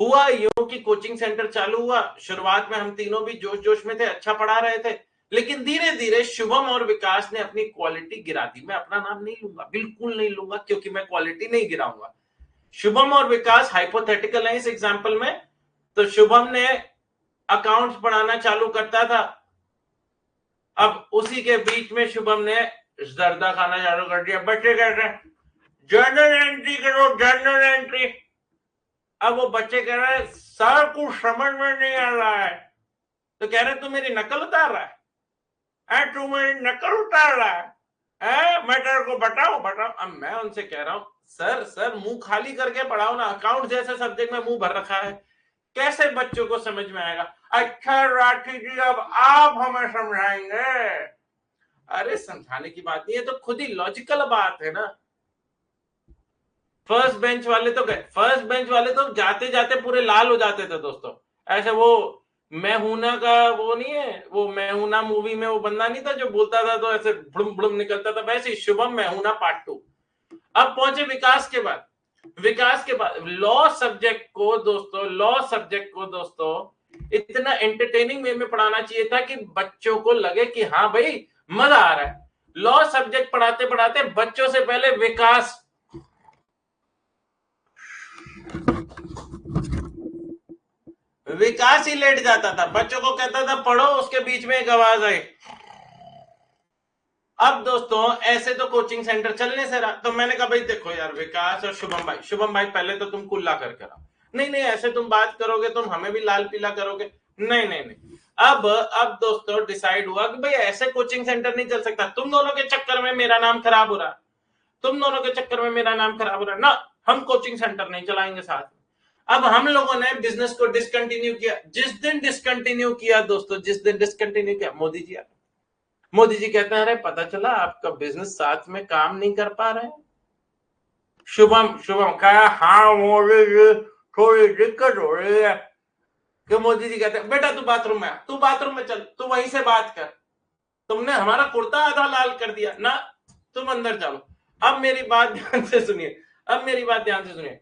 हुआ यूं कि कोचिंग सेंटर चालू हुआ, शुरुआत में हम तीनों भी जोश जोश में थे, अच्छा पढ़ा रहे थे, लेकिन धीरे धीरे शुभम और विकास ने अपनी क्वालिटी गिरा दी। मैं अपना नाम नहीं लूंगा, बिल्कुल नहीं लूंगा, क्योंकि मैं क्वालिटी नहीं गिराऊंगा। शुभम और विकास हाइपोथेटिकल है इस एग्जाम्पल में। तो शुभम ने अकाउंट्स पढ़ाना चालू करता था, अब उसी के बीच में शुभम ने जर्दा खाना चालू कर दिया। बच्चे कह रहे हैं जर्नल एंट्री करो, जर्नल एंट्री। अब वो बच्चे कह रहे हैं सर कुछ समझ में नहीं आ रहा है। तो कह रहे तू मेरी नकल उतार रहा है, तू मेरी नकल उतार रहा है, मैं तेरे को बताऊं। अब मैं उनसे कह रहा हूं सर मुंह खाली करके पढ़ाओ ना, अकाउंट जैसे सब्जेक्ट में मुंह भर रखा है, कैसे बच्चों को समझ में आएगा। अच्छा राठी जी अब आप हमें समझाएंगे। अरे समझाने की बात नहीं है, तो खुद ही लॉजिकल बात है ना। फर्स्ट बेंच वाले तो जाते जाते पूरे लाल हो जाते थे दोस्तों। ऐसे वो मैं हूं ना का वो नहीं है, वो मैं हूं ना मूवी में वो बंदा नहीं था जो बोलता था तो ऐसे भुड़ुम भुड़ुम निकलता था, वैसे ही शुभम मैं हूं ना पार्ट 2। अब पहुंचे विकास के बाद लॉ सब्जेक्ट को दोस्तों इतना एंटरटेनिंग वे में पढ़ाना चाहिए था कि बच्चों को लगे कि हाँ भाई मजा आ रहा है। लॉ सब्जेक्ट पढ़ाते पढ़ाते बच्चों से पहले विकास ही लेट जाता था, बच्चों को कहता था पढ़ो, उसके बीच में एक आवाज आई। अब दोस्तों ऐसे तो कोचिंग सेंटर चलने से रहा। तो मैंने कहा भाई देखो यार विकास और शुभम भाई पहले तो तुम कुल्ला कर आओ। नहीं ऐसे तुम बात करोगे तुम हमें भी लाल पीला करोगे। नहीं अब दोस्तों डिसाइड हुआ कि भाई ऐसे कोचिंग सेंटर नहीं चल सकता। तुम दोनों के चक्कर में मेरा नाम खराब हो रहा ना, हम कोचिंग सेंटर नहीं चलाएंगे साथ में। अब हम लोगों ने बिजनेस को डिसकंटिन्यू किया। जिस दिन डिसकंटिन्यू किया मोदी जी कहते हैं अरे पता चला आपका बिजनेस साथ में काम नहीं कर पा रहे। शुभम कहा हाँ मोदी जी थोड़ी दिक्कत हो रही है। कि मोदी जी कहते हैं बेटा तू बाथरूम में चल, तू वहीं से बात कर, तुमने हमारा कुर्ता आधा लाल कर दिया ना, तुम अंदर चलो। अब मेरी बात ध्यान से सुनिए, अब मेरी बात ध्यान से सुनिए।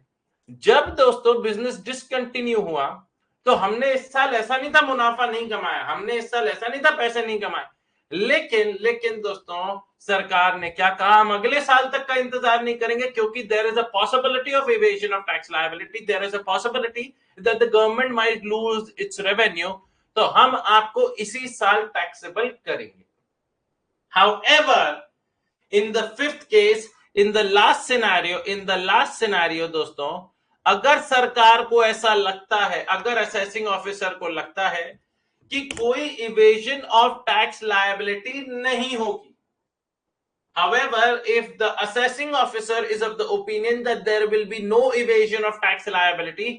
जब दोस्तों बिजनेस डिसकंटिन्यू हुआ तो हमने इस साल ऐसा नहीं था मुनाफा नहीं कमाया, हमने इस साल ऐसा नहीं था पैसे नहीं कमाए, लेकिन लेकिन दोस्तों सरकार ने क्या कहा, हम अगले साल तक का इंतजार नहीं करेंगे क्योंकि there is a possibility of evasion of tax liability, there is a possibility that the government might lose its revenue, तो हम आपको इसी साल टैक्सेबल करेंगे। However, in the fifth case, in the last scenario दोस्तों, अगर सरकार को ऐसा लगता है, अगर असेसिंग ऑफिसर को लगता है कि कोई इवेजन ऑफ टैक्स लायबिलिटी नहीं होगी, however, if the assessing officer is of the opinion that there will be no evasion of tax liability,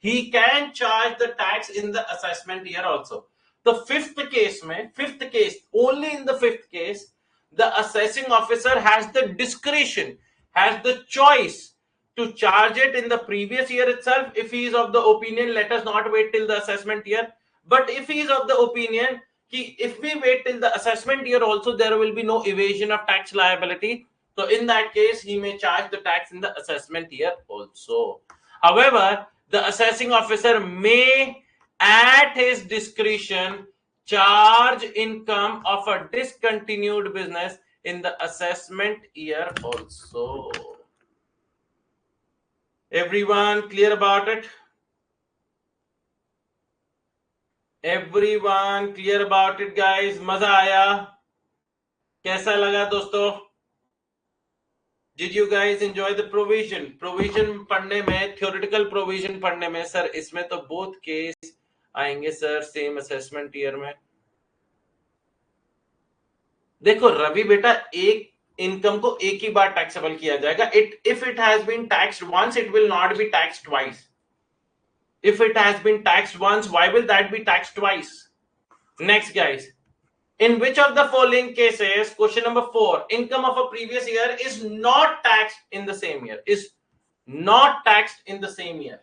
he can charge the tax in the assessment year also. The fifth case, only in the fifth case, the assessing officer has the discretion, has the choice to charge it in the previous year itself if he is of the opinion, let us not wait till the assessment year. But if he is of the opinion, if we wait till the assessment year also, there will be no evasion of tax liability. So in that case, he may charge the tax in the assessment year also. However, the assessing officer may, at his discretion, charge income of a discontinued business in the assessment year also. Everyone clear about it? Everyone clear about it, guys? मजा आया? कैसा लगा दोस्तों? Did you guys enjoy the provision? Provision पढ़ने में, theoretical provision पढ़ने में, sir इसमें तो both case आएंगे सर सेम assessment year में। देखो रवि बेटा, एक इनकम को एक ही बार टैक्सेबल किया जाएगा। If it has been taxed once, it will not be taxed twice. If it has been taxed once, why will that be taxed twice? Next, guys. In which of the following cases, question number 4, income of a previous year is not taxed in the same year? Is not taxed in the same year.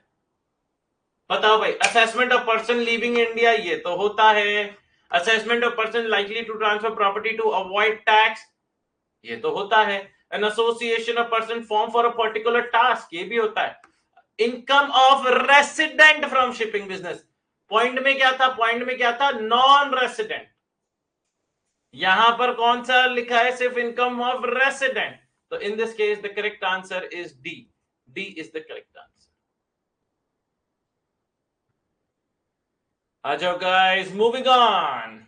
बताओ भाई, assessment of person leaving India, ये तो होता है। Assessment of person likely to transfer property to avoid tax, ये तो होता है। An association of person formed for a particular task, ये भी होता है। Income of resident from shipping business, point में क्या था? पॉइंट में क्या था? Non resident. यहां पर कौन सा लिखा है? सिर्फ इनकम ऑफ रेसिडेंट। तो in this case the correct answer is D. D is the correct answer. आ जाओ guys, moving on.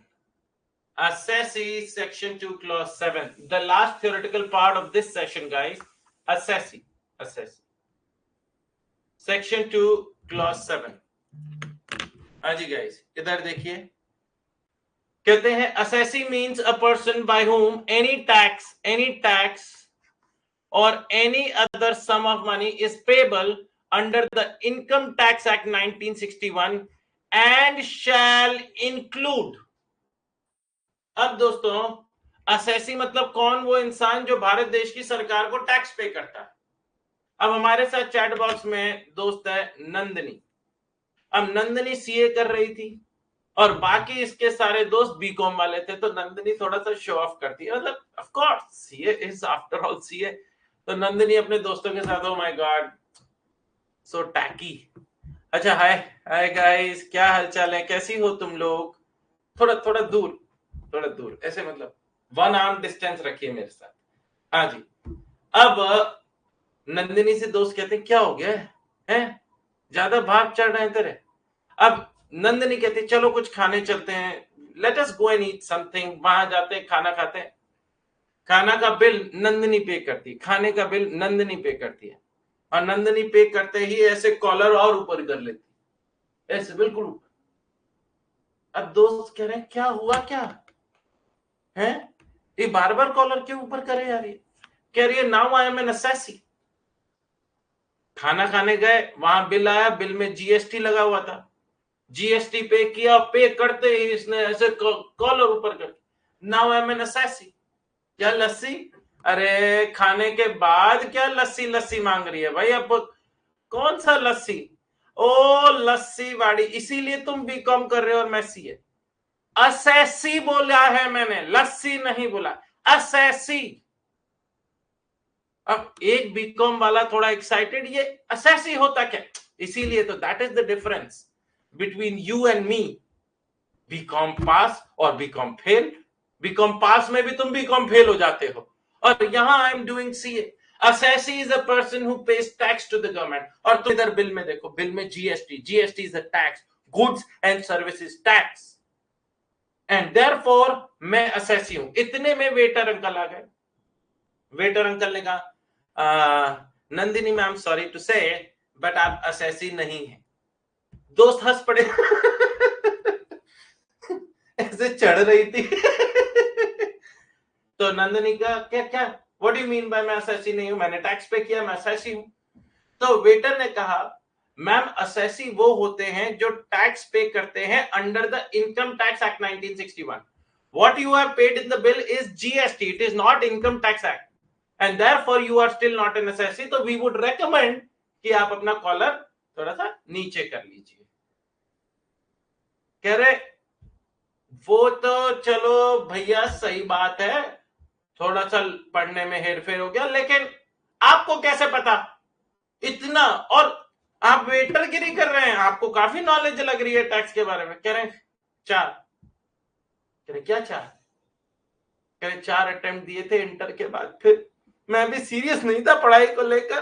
Assessee section 2 clause 7, the last theoretical part of this session, guys. Assessee section 2 clause 7। हाँ जी guys, इधर देखिए, कहते हैं assessee means a person by whom any tax or any other sum of money is payable under the Income Tax Act 1961 and shall include। अब दोस्तों assessee मतलब कौन? वो इंसान जो भारत देश की सरकार को टैक्स पे करता है। अब हमारे साथ चैट बॉक्स में दोस्त है नंदनी। अब नंदनी सीए कर रही थी और बाकी इसके सारे दोस्त बीकॉम वाले थे, तो नंदनी थोड़ा सा शो ऑफ करती है, मतलब of course CA is after all CA. तो नंदनी अपने दोस्तों के साथ, oh my god so techy, अच्छा हाय हाय गाइस, क्या हालचाल है, कैसी हो तुम लोग? थोड़ा थोड़ा दूर ऐसे, मतलब 1 आर्म डिस्टेंस रखिए मेरे साथ। हाँ जी। अब नंदिनी से दोस्त कहते हैं क्या हो गया है, ज्यादा भाग चढ़ रहे हैं तेरे। अब नंदिनी कहती है चलो कुछ खाने चलते हैं, let us go and eat something. वहां जाते हैं, खाना खाते हैं। खाना का बिल नंदिनी पे करती है, खाने का बिल नंदिनी पे करती है, और नंदिनी पे करते ही ऐसे कॉलर और ऊपर कर लेती, ऐसे बिल्कुल ऊपर। अब दोस्त कह रहे हैं क्या हुआ, क्या है ये बार बार कॉलर क्यों ऊपर करे यार? ये कह रही है now I am N assessee. खाना खाने गए, वहां बिल आया, बिल में जीएसटी लगा हुआ था, जीएसटी पे किया, पे करते ही इसने ऐसे कॉलर ऊपर कर, now I am N assessee. क्या लस्सी? अरे खाने के बाद क्या लस्सी लस्सी मांग रही है भाई? अब कौन सा लस्सी? ओ लस्सी वाड़ी, इसीलिए तुम बीकॉम कर रहे हो और मैं सीए। असेसी बोला है मैंने, लस्सी नहीं बोला, असेसी। अब एक बीकॉम वाला थोड़ा एक्साइटेड, ये असेसी होता क्या, इसीलिए तो that is the difference between you and me, BCom pass और बीकॉम फेल। बीकॉम पास में भी तुम बीकॉम फेल हो जाते हो, और यहां I am doing CA. Assessee is a person who pays tax to the government. और तुम इधर बिल में देखो, बिल में GST, GST is a tax, goods and services tax, and therefore मैं असेसी हूं। इतने में वेटर अंकल आ गए। वेटर अंकल ने कहा, नंदिनी मैम सॉरी टू से बट आप असेसी नहीं है। दोस्त हंस पड़े ऐसे चढ़ रही थी तो नंदिनी का क्या क्या, what do you mean by मैं असेसी नहीं हूं, मैंने टैक्स पे किया, मैं असेसी हूं। तो वेटर ने कहा, मैम असेसी वो होते हैं जो टैक्स पे करते हैं under the income tax act 1961। What you have paid in the bill is GST, it is not income tax act, and therefore you are still not an assessee. तो we would recommend कि आप अपना collar थोड़ा सा नीचे कर लीजिए। कह रहे वो तो चलो भैया सही बात है, थोड़ा सा पढ़ने में हेरफेर हो गया, लेकिन आपको कैसे पता इतना, और आप वेटरगिरी कर रहे हैं, आपको काफी नॉलेज लग रही है टैक्स के बारे में। कह रहे चार, कह रहे क्या चार, कह रहे 4 अटेम्प्ट दिए थे इंटर के बाद, फिर मैं भी सीरियस नहीं था पढ़ाई को लेकर।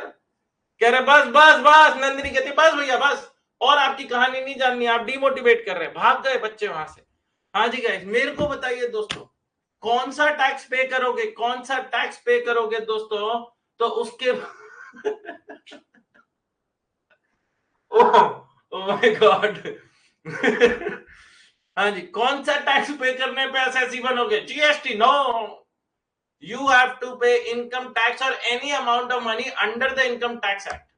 कह रहे बस बस बस, नंदिनी कहती बस भैया बस, और आपकी कहानी नहीं जाननी, आप डिमोटिवेट कर रहे हैं। भाग गए बच्चे वहां से। हाँ जी गाइस, मेरे को बताइए दोस्तों, कौन सा टैक्स पे करोगे, कौन सा टैक्स पे करोगे दोस्तों, तो उसके ओह माय गॉड हाँ जी, कौन सा टैक्स पे करने पे असेसी बनोगे, GST no, you have to pay income tax or any amount of money under the income tax act,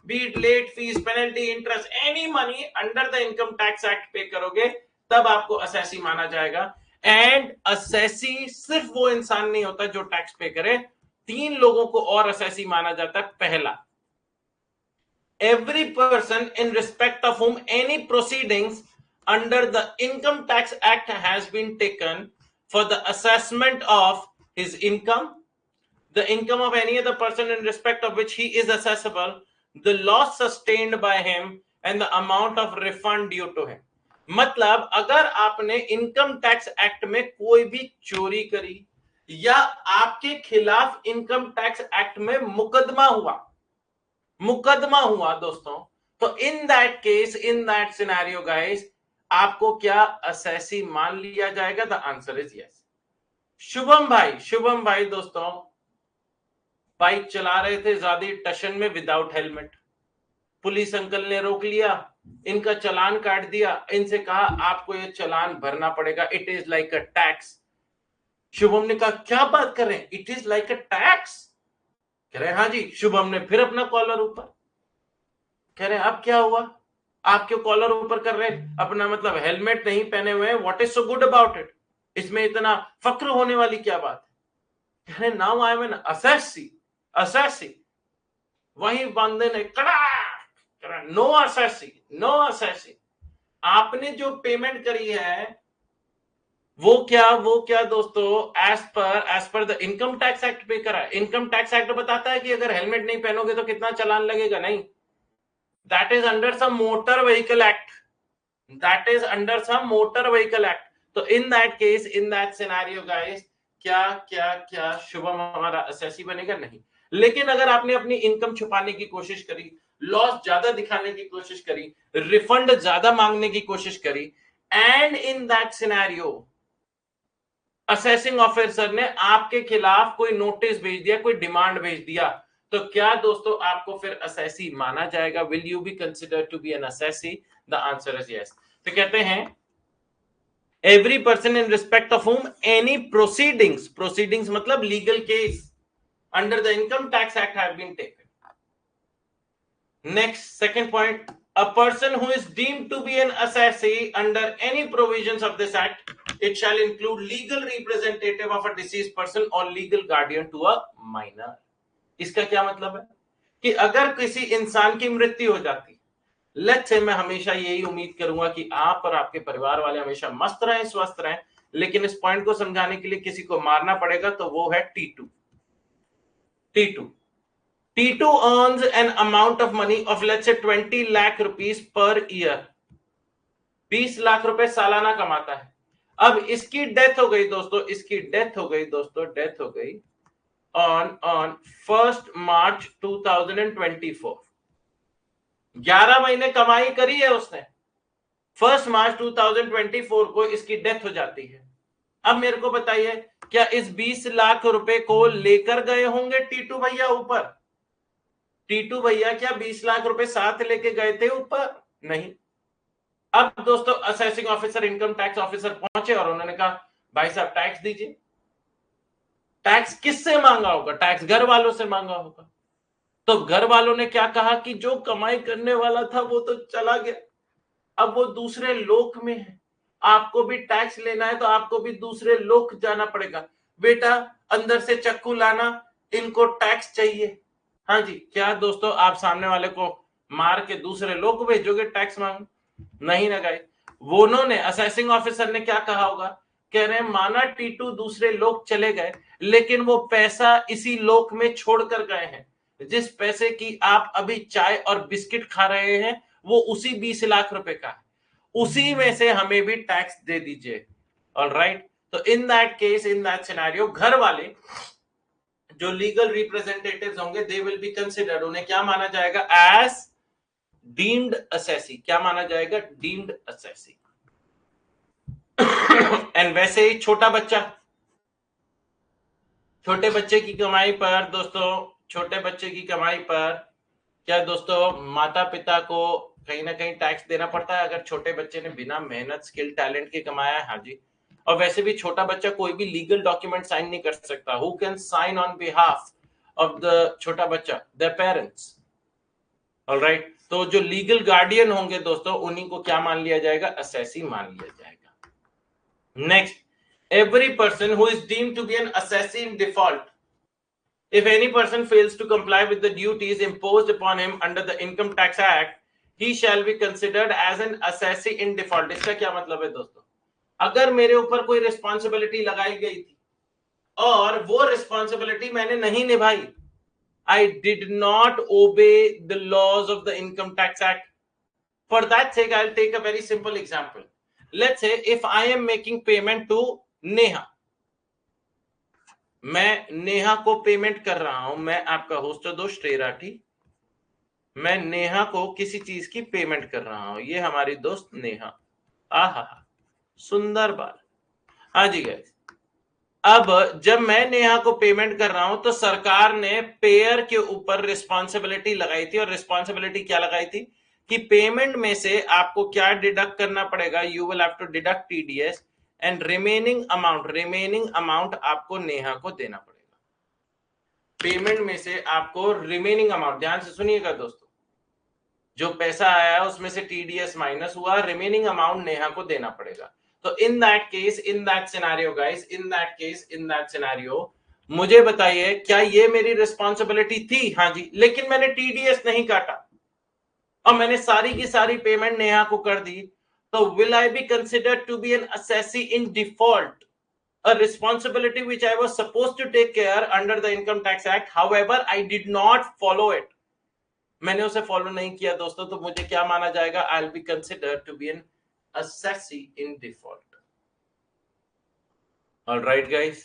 be it late fees, penalty, interest, any money under the income tax act पे करोगे तब आपको assessee माना जाएगा। And assessee सिर्फ वो इंसान नहीं होता जो टैक्स पे करे, 3 लोगों को और असेसी माना जाता है। पहला, every person in respect of whom any proceedings under the income tax act has been taken for the assessment of his income, the income of any other person in respect of which he is assessable, the loss sustained by him, and the amount of refund due to him. मतलब अगर आपने income tax act में कोई भी चोरी करी या आपके खिलाफ इनकम टैक्स एक्ट में मुकदमा हुआ दोस्तों, तो in that case, in that scenario guys, आपको क्या असेसी मान लिया जाएगा? The answer is yes. Shubham भाई दोस्तों बाइक चला रहे थे ज्यादा टशन में विदाउट हेलमेट, पुलिस अंकल ने रोक लिया, इनका चालान काट दिया, इनसे कहा आपको ये चालान भरना पड़ेगा, it is like a tax. Shubham ने कहा क्या बात कर रहे हैं, it is like a tax? कह रहे हाँ जी। शुभम ने फिर अपना कॉलर ऊपर, कह रहे अब क्या हुआ, आप क्यों कॉलर ऊपर कर रहे हैं अपना, मतलब हेलमेट नहीं पहने हुए हैं, what is so good about it, इसमें इतना फक्र होने वाली क्या बात है? कह रहे now I am N assessee. वही बंदे ने कड़ा, नो असेसी, आपने जो पेमेंट करी है वो क्या दोस्तों, as per the income tax act पे करा है। इनकम टैक्स एक्ट बताता है कि अगर हेलमेट नहीं पहनोगे तो कितना चालान लगेगा, नहीं, that is under some motor vehicle act, तो in that case, in that scenario guys, क्या शुभम हमारा असेसी बनेगा? नहीं। लेकिन अगर आपने अपनी इनकम छुपाने की कोशिश करी, लॉस ज्यादा दिखाने की कोशिश करी, रिफंड ज्यादा मांगने की कोशिश करी, and in that scenario assessing officer ने आपके खिलाफ कोई नोटिस भेज दिया, कोई डिमांड भेज दिया, तो क्या दोस्तों आपको फिर असेसी माना जाएगा? Will you be considered to be an assessee? The answer is yes. तो कहते हैं every person in respect of whom any proceedings मतलब legal case under the income tax act have been taken. Next, second point, a person who is deemed to be an assessee under any provisions of this act, it shall include legal representative of a deceased person or legal guardian to a minor. इसका क्या मतलब है कि अगर किसी इंसान की मृत्यु हो जाती, लेट्स से, मैं हमेशा यही उम्मीद करूंगा कि आप और आपके परिवार वाले हमेशा मस्त रहें, स्वस्थ रहें, लेकिन इस पॉइंट को समझाने के लिए किसी को मारना पड़ेगा, तो वो है T two. T2 earns an amount of money of let's say 20 lakh rupees per year. 20 lakh रुपए सालाना कमाता है. अब इसकी डेथ हो गई दोस्तों, इसकी डेथ हो गई दोस्तों, डेथ हो गई on 1st March 2024. 11 महीने कमाई करी है उसने. 1st March 2024 को इसकी डेथ हो जाती है. अब मेरे को बताइए, क्या इस 20 लाख रुपए को लेकर गए होंगे टीटू भैया ऊपर? टीटू भैया क्या 20 लाख रुपए साथ लेके गए थे ऊपर? नहीं. अब दोस्तों assessing officer, income tax officer पहुंचे और उन्होंने कहा भाई साहब टैक्स दीजिए. टैक्स किससे मांगा होगा? टैक्स घर वालों से मांगा होगा. तो घर वालों ने क्या कहा कि जो कमाई करने वाला था वो तो चला गया, अब वो दूसरे लोक में है, आपको भी टैक्स लेना है तो आपको भी दूसरे लोक जाना पड़ेगा. बेटा अंदर से चक्कू लाना, इनको टैक्स चाहिए. हाँ जी, क्या दोस्तों आप सामने वाले को मार के दूसरे लोक भेजोगे टैक्स मांग? नहीं ना गाइस. वो उन्होंने असेसिंग ऑफिसर ने क्या कहा होगा? कह रहे हैं माना टीटू दूसरे लोक चले गए, लेकिन वो पैसा इसी लोक में छोड़कर गए हैं. जिस पैसे की आप अभी चाय और बिस्किट खा रहे हैं वो उसी 20 लाख रुपए का है. उसी में से हमें भी टैक्स दे दीजिए. ऑलराइट. तो in that case, in that scenario, घर वाले जो लीगल रिप्रेजेंटेटिव्स होंगे दे विल बी कंसिडर्ड. उन्हें क्या माना जाएगा? As deemed assessee. क्या माना जाएगा? Deemed assessee. एंड वैसे ही छोटा बच्चा, छोटे बच्चे की कमाई पर दोस्तों, छोटे बच्चे की कमाई पर क्या दोस्तों माता पिता को कहीं ना कहीं टैक्स देना पड़ता है अगर छोटे बच्चे ने बिना मेहनत, स्किल, टैलेंट के कमाया है? हाँ जी. और वैसे भी छोटा बच्चा कोई भी लीगल डॉक्यूमेंट साइन नहीं कर सकता. Who can sign on behalf of the छोटा बच्चा? Their parents. ऑलराइट. तो जो लीगल गार्डियन होंगे दोस्तों उन्हीं को क्या मान लिया जाएगा? असेसी मान लिया जाएगा. Next, every person who is deemed to be an assessee in default, if any person fails to comply with the duties imposed upon him under the Income Tax Act, he shall be considered as an assessee in default. इसका क्या मतलब है दोस्तों? अगर मेरे ऊपर कोई responsibility लगाई गई थी और वो रिस्पॉन्सिबिलिटी मैंने नहीं निभाई, I did not obey the laws of the Income Tax Act. For that sake, I'll take a very simple example. Let's say if I am making payment to Neha, मैं नेहा को पेमेंट कर रहा हूं, मैं आपका होस्ट दोस्त श्री राठी, मैं नेहा को किसी चीज की पेमेंट कर रहा हूं. ये हमारी दोस्त नेहा. आहा, सुंदर बात. हाँ जी गाइस. अब जब मैं नेहा को पेमेंट कर रहा हूं तो सरकार ने पेयर के ऊपर रिस्पॉन्सिबिलिटी लगाई थी. और रिस्पॉन्सिबिलिटी क्या लगाई थी कि पेमेंट में से आपको क्या डिडक्ट करना पड़ेगा? You will have to deduct TDS and remaining amount आपको नेहा को देना पड़ेगा. पेमेंट में से आपको रिमेनिंग अमाउंट, ध्यान से सुनिएगा दोस्तों, जो पैसा आया उसमें से टीडीएस माइनस हुआ, रिमेनिंग अमाउंट नेहा को देना पड़ेगा. तो in that case, in that scenario guys, in that scenario मुझे बताइए क्या ये मेरी रिस्पॉन्सिबिलिटी थी? हाँ जी. लेकिन मैंने टीडीएस नहीं काटा और मैंने सारी की सारी पेमेंट नेहा को कर दी. तो will I be considered to be an assessee in default, a responsibility which I was supposed to take care under the Income Tax Act, however I did not follow it. मैंने उसे follow नहीं किया दोस्तों, तो मुझे क्या माना जाएगा? I'll be considered to be an assessee in default. All right guys.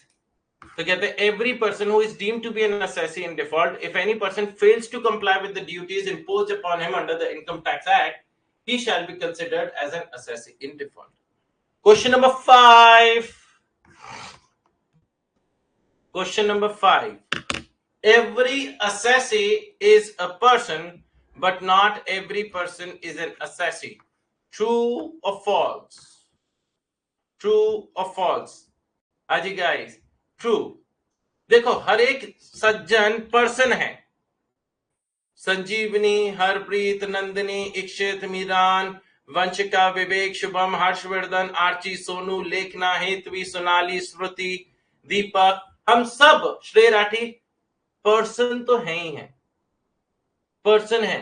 तो कहते हैं every person who is deemed to be an assessee in default, if any person fails to comply with the duties imposed upon him under the Income Tax Act, he shall be considered as an assessee in default. Question number 5. Question number 5. Every assessee is a person, but not every person is an assessee. True or false? True or false? Aji guys, true. देखो हर एक सज्जन person है. संजीवनी, हरप्रीत, नंदिनी, इक्षित, मीरान, वंशिका, विवेक, Shubham, Harshvardhan, Archie, Sonu, लेखना, Hetvi, Sonali, स्मृति, दीपक, हम सब Shri Rathi person तो है ही है, person है.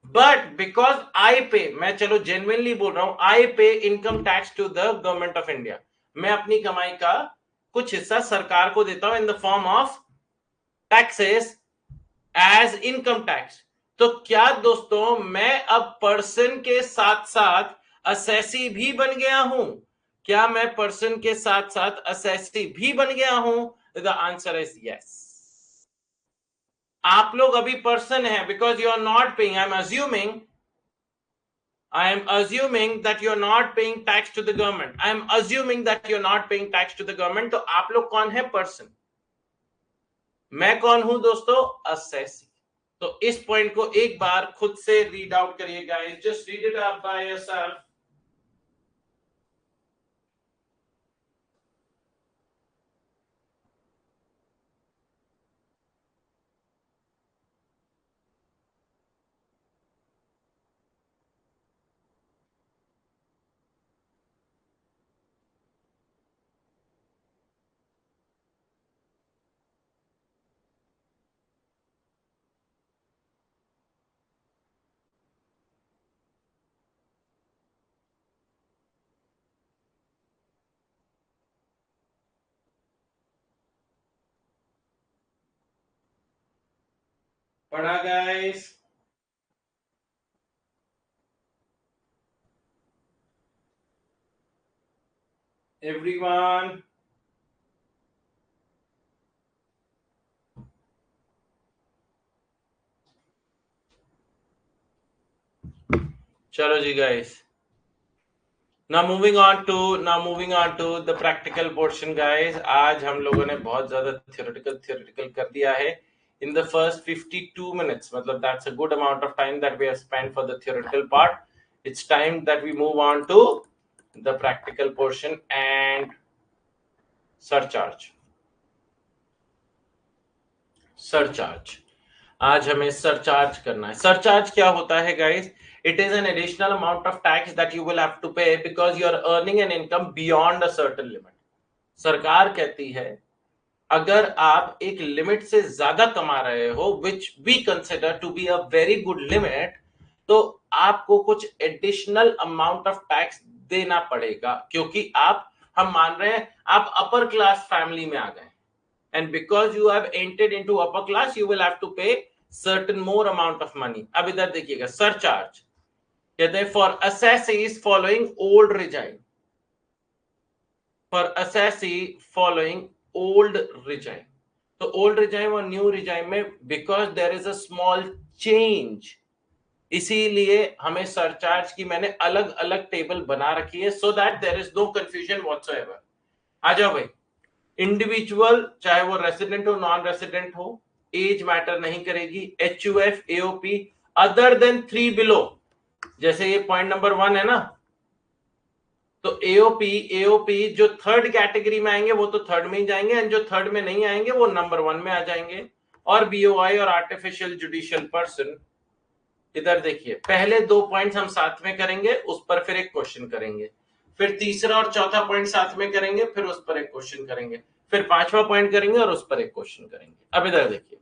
But because I पे, मैं चलो जेन्युइनली बोल रहा हूं, I pay income tax to the government of India. मैं अपनी कमाई का कुछ हिस्सा सरकार को देता हूं in the form of taxes. As income tax. तो क्या दोस्तों मैं अब पर्सन के साथ साथ असेसी भी बन गया हूं? क्या मैं पर्सन के साथ साथ असेसी भी बन गया हूं? The answer is yes. आप लोग अभी पर्सन है because you are not paying, I am assuming that you're not paying tax to the government. I am assuming that you're not paying tax to the government. तो आप लोग कौन है? Person. मैं कौन हूं दोस्तों? असेसी। तो इस पॉइंट को एक बार खुद से रीड आउट करिए guys, just read it up by yourself. पढ़ा गाइस? एवरीवन? चलो जी guys, now moving on to the practical portion guys। आज हम लोगों ने बहुत ज्यादा theoretical कर दिया है in the first 52 minutes। मतलब that's a good amount of time that we have spent for the theoretical part। It's time that we move on to the practical portion and surcharge। आज हमें surcharge करना है। Surcharge क्या होता है guys? It is an additional amount of tax that you will have to pay because you are earning an income beyond a certain limit। सरकार कहती है अगर आप एक लिमिट से ज्यादा कमा रहे हो, which we consider to be a very good limit, तो आपको कुछ एडिशनल अमाउंट ऑफ टैक्स देना पड़ेगा, क्योंकि हम मान रहे हैं आप अपर क्लास फैमिली में आ गए, and because you have entered into upper class you will have to pay certain more amount of money। अब इधर देखिएगा, सरचार्ज कहते हैं for assessees following old regime, for assessee following old regime। तो old regime और new regime में because there is a small change, इसीलिए हमें सरचार्ज की मैंने अलग अलग टेबल बना रखी है so that there is no confusion whatsoever. आ जाओ भाई, इंडिविजुअल चाहे वो रेसिडेंट हो नॉन रेसिडेंट हो, एज मैटर नहीं करेगी। HUF AOP other than 3 below, जैसे ये पॉइंट नंबर 1 है ना, तो AOP जो थर्ड कैटेगरी में आएंगे वो तो थर्ड में ही जाएंगे, एंड जो थर्ड में नहीं आएंगे वो नंबर 1 में आ जाएंगे। और BOI और आर्टिफिशियल जुडिशियल पर्सन, इधर देखिए पहले 2 पॉइंट्स हम साथ में करेंगे, उस पर फिर एक क्वेश्चन करेंगे, फिर तीसरा और चौथा पॉइंट साथ में करेंगे, फिर उस पर एक क्वेश्चन करेंगे, फिर 5वां पॉइंट करेंगे और उस पर एक क्वेश्चन करेंगे। अब इधर देखिए,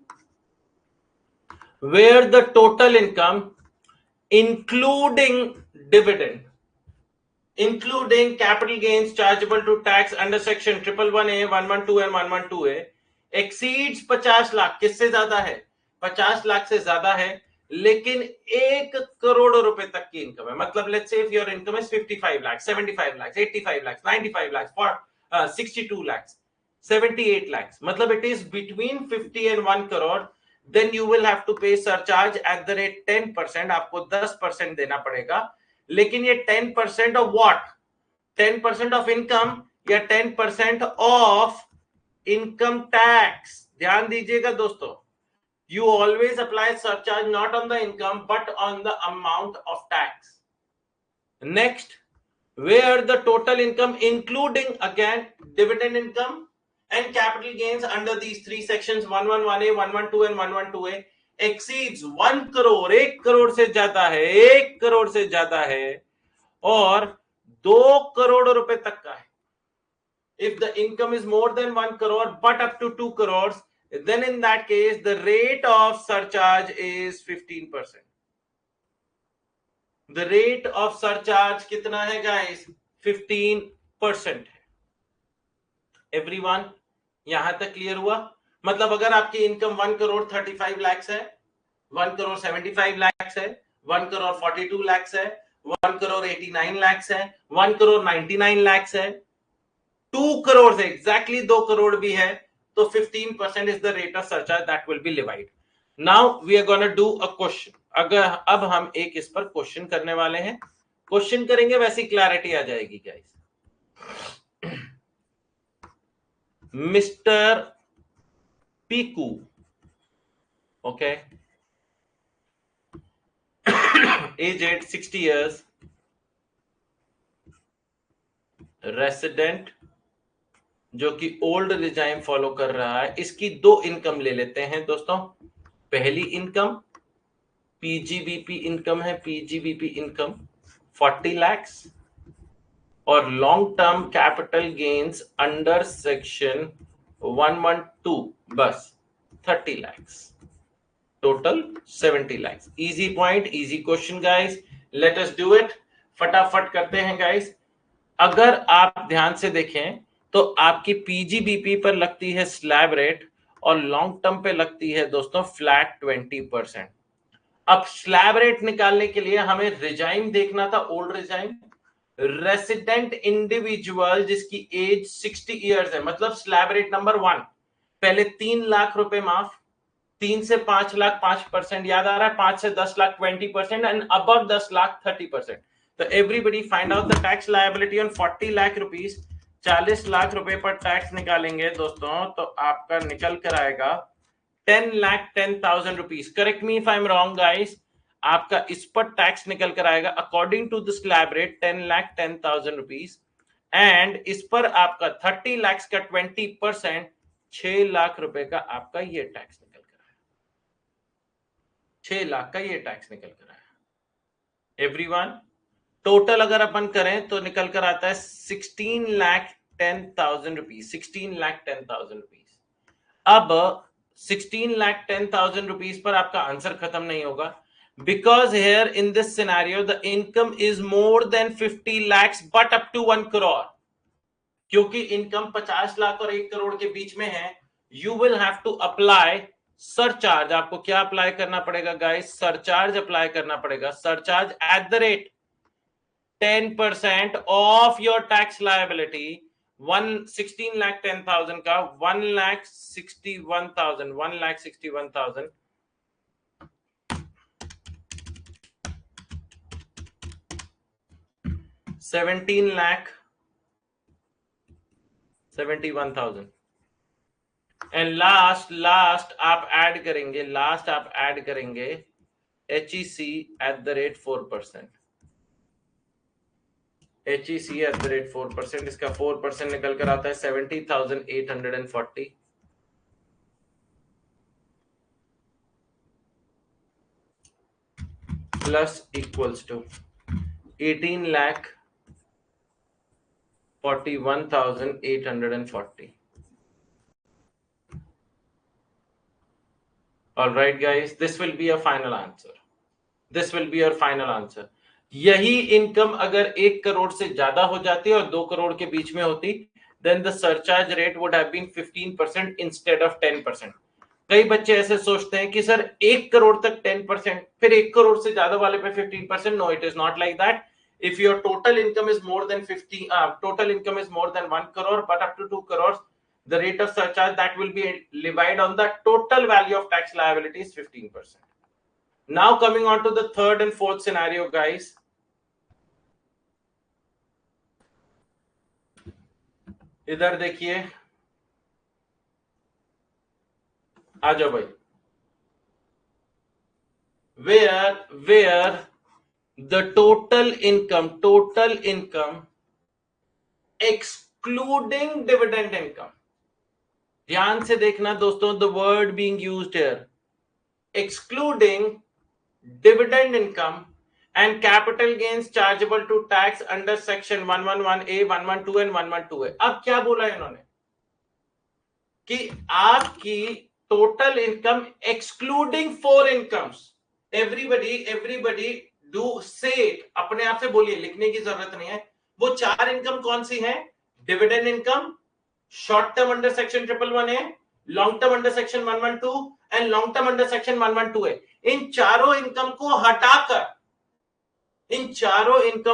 where the total income including dividend including capital gains chargeable to tax under section 111A, 112 and 112A exceeds 50 lakh. किससे ज्यादा है? 50 लाख से ज्यादा है, लेकिन 1 करोड़ रुपए तक की इनकम है। मतलब let's say if your income is 55 lakh, 75 lakh, 85 lakh, 95 lakh, 62 lakh, 78 lakh, मतलब it is between 50 and 1 crore, then you will have to pay surcharge at the rate 10%। आपको 10% देना पड़ेगा। लेकिन ये 10% ऑफ व्हाट? 10% ऑफ इनकम या 10% ऑफ इनकम टैक्स? ध्यान दीजिएगा दोस्तों, you always apply surcharge not on the income but on the amount of tax। Next, where the total income including again dividend income and capital gains under these 3 sections 111A, 112 and 112A exceeds 1 crore, 1 crore से ज्यादा है, 1 करोड़ से ज्यादा है और 2 करोड़ रुपए तक का है। If the income is more than 1 crore but up to 2 crores, then in that case the rate of surcharge is 15%। The rate of surcharge कितना है guys? 15% है। Everyone, यहां तक क्लियर हुआ? मतलब अगर आपकी इनकम 1 करोड़ 35 लाख है, 1 करोड़ 75 लाख है, 1 करोड़ 42 लाख है, 1 करोड़ 89 लाख है, 1 करोड़ 99 लाख है, 2 करोड़ से एग्जैक्टली 2 करोड़ भी है, तो 15% is the rate of surcharge that will be levied. Now we are gonna do a question. अगर अब हम एक इस पर क्वेश्चन करने वाले हैं, क्वेश्चन करेंगे वैसी क्लैरिटी आ जाएगी guys. Mister Piku, okay, age 60 years, resident, जो कि ओल्ड रिजाइम फॉलो कर रहा है. इसकी दो इनकम ले लेते हैं दोस्तों. पहली इनकम पीजीबीपी इनकम है, पीजीबीपी इनकम 40 lakhs, और long term capital gains under section 112 बस 30 lakhs, total 70 lakhs. Easy point, easy question guys, let us do it. फटाफट करते हैं गाइस. अगर आप ध्यान से देखें तो आपकी पीजीबीपी पर लगती है स्लैब रेट और लॉन्ग टर्म पे लगती है दोस्तों फ्लैट 20%. अब स्लैब रेट निकालने के लिए हमें रिजाइम देखना था, ओल्ड रिजाइम. रेसिडेंट इंडिविजुअल जिसकी एज 60 इयर्स है, मतलब स्लैब रेट नंबर 1, पहले 3 लाख रुपए माफ, 3 से 5 लाख 5%, याद आ रहा है, 5 से 10 लाख 20%, एंड अबव 10 लाख 30%. तो everybody find out the tax liability on 40 lakh rupees. 40 lakh रुपए पर टैक्स निकालेंगे दोस्तों, तो आपका निकल कर आएगा 10,10,000 rupees. Correct me if I am wrong guys. आपका इस पर टैक्स निकल कर आएगा according to the slab rate 10,10,000 rupees, and इस पर आपका 30 लाख का 20% 6 लाख रुपए का आपका ये टैक्स निकल कर आया. 6 लाख का ये टैक्स निकल कर आया. एवरीवन, टोटल अगर अपन करें तो निकल कर आता है 16,10,000 रुपीज. 16,10,000 रुपीज. अब 16,10,000 रुपीज पर आपका आंसर खत्म नहीं होगा, because here in this scenario the income is more than 50 lakhs but up to 1 crore. क्योंकि इनकम 50 लाख और 1 करोड़ के बीच में है, you will have to apply surcharge. आपको क्या अप्लाई करना पड़ेगा गाइस? सरचार्ज अप्लाई करना पड़ेगा. Surcharge at the rate 10% of your tax liability. 16,10,000 का 1,61,000, 1,61,000, 17,71,000. एंड लास्ट आप ऐड करेंगे, HEC at the rate 4%. HEC at the rate 4%, इसका 4% निकल कर आता है 70,840. Plus equals to 18,41,840. All right guys, this will be your final answer. यही income अगर 1 करोड़ से ज्यादा हो जाती और 2 करोड़ के बीच में होती, then the surcharge rate would have been 15% instead of 10%. कई बच्चे ऐसे सोचते हैं कि सर 1 करोड़ तक 10%, फिर 1 करोड़ से ज्यादा वाले पे 15%. No, it is not like that. If your total income is more than 1 crore but up to 2 crores, the rate of surcharge that will be levied on the total value of tax liability is 15%. Now coming on to the third and fourth scenario guys. इधर देखिए, आ जाओ भाई. Where the total income excluding dividend income. ध्यान से देखना दोस्तों, the word being used here, excluding dividend income and capital gains chargeable to tax under section 111A, 112 and 112A. अब क्या बोला इन्होंने कि आपकी total income excluding 4 incomes. Everybody do से, अपने आप से बोलिए, लिखने की जरूरत नहीं है. वो 4 इनकम कौन सी है? Dividend income, short term under section 111A, long term under section 112 and long term under section 112A, इन चारों इनकम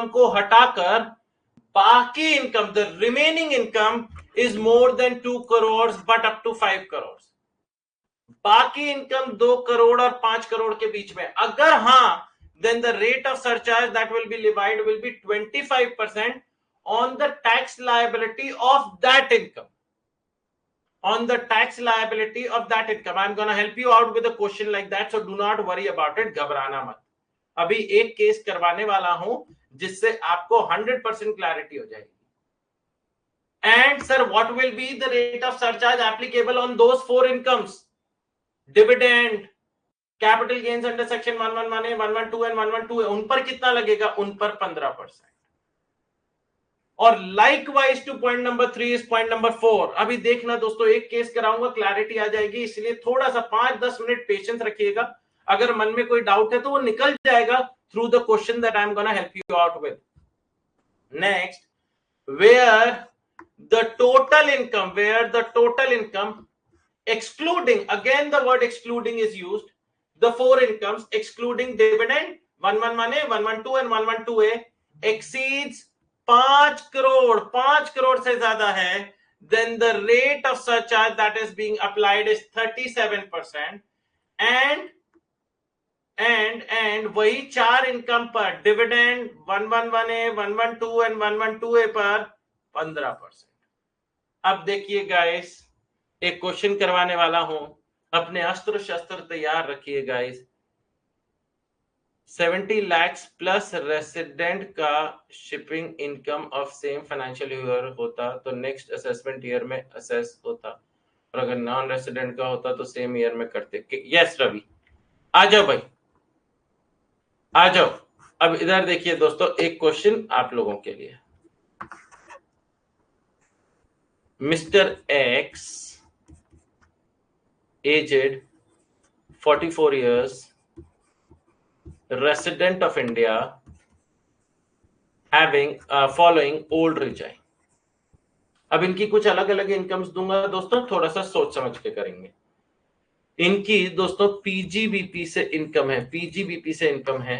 को हटाकर बाकी income, the remaining income is more than 2 crore but up to 5 crore. बाकी इनकम 2 करोड़ और 5 करोड़ के बीच में अगर हां, then the rate of surcharge that will be levied will be 25% on the tax liability of that income. On the tax liability of that income. I'm going to help you out with a question like that, so do not worry about it. घबराना मत। अभी एक case करवाने वाला हूं जिससे आपको 100% clarity हो जाएगी। And sir, what will be the rate of surcharge applicable on those 4 incomes? Dividend, capital gains under section 111A, 112 and 112A, उन पर कितना लगेगा? उन पर 15%। और likewise two point number 3 is point number 4। अभी देखना दोस्तों, एक केस कराऊंगा, क्लैरिटी आ जाएगी, इसलिए थोड़ा सा 5-10 मिनट पेशेंस रखिएगा। अगर मन में कोई डाउट है तो वो निकल जाएगा through the question that I am gonna help you out with. Next, where the total income excluding, again the word excluding is used, the 4 incomes excluding dividend 111A, 112 and 112A exceeds 5 crore से ज्यादा है, then the rate of surcharge that is being applied is 37% and वही 4 income पर dividend 111A, 112 and 112A पर 15%। अब देखिए guys, एक question करवाने वाला हूं, अपने अस्त्र शस्त्र तैयार रखिए गाइस। 70 lakhs प्लस रेसिडेंट का shipping income of same financial year होता तो नेक्स्ट असेसमेंट ईयर में असेस होता, और अगर नॉन रेसिडेंट का होता तो सेम ईयर में करते। यस रवि, आ जाओ भाई, आ जाओ। अब इधर देखिए दोस्तों, एक क्वेश्चन आप लोगों के लिए। Mister x, aged 44 years, resident of India, having following old regime। अब इनकी कुछ अलग अलग इनकम्स दूंगा दोस्तों, थोड़ा सा सोच समझ के करेंगे। इनकी दोस्तों पीजीबीपी से इनकम है,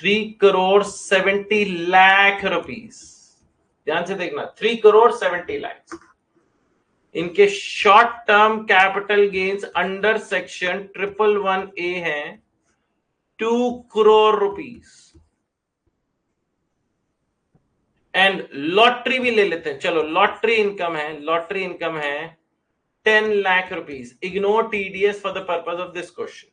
3 करोड़ 70 लाख रुपीस। ध्यान से देखना, 3 करोड़ 70 लाख। इनके short term capital gains under section 111A हैं 2 करोड़ रुपीस। एंड लॉटरी भी ले लेते हैं, चलो लॉटरी इनकम है 10 lakh rupees. Ignore TDS for the purpose of this question.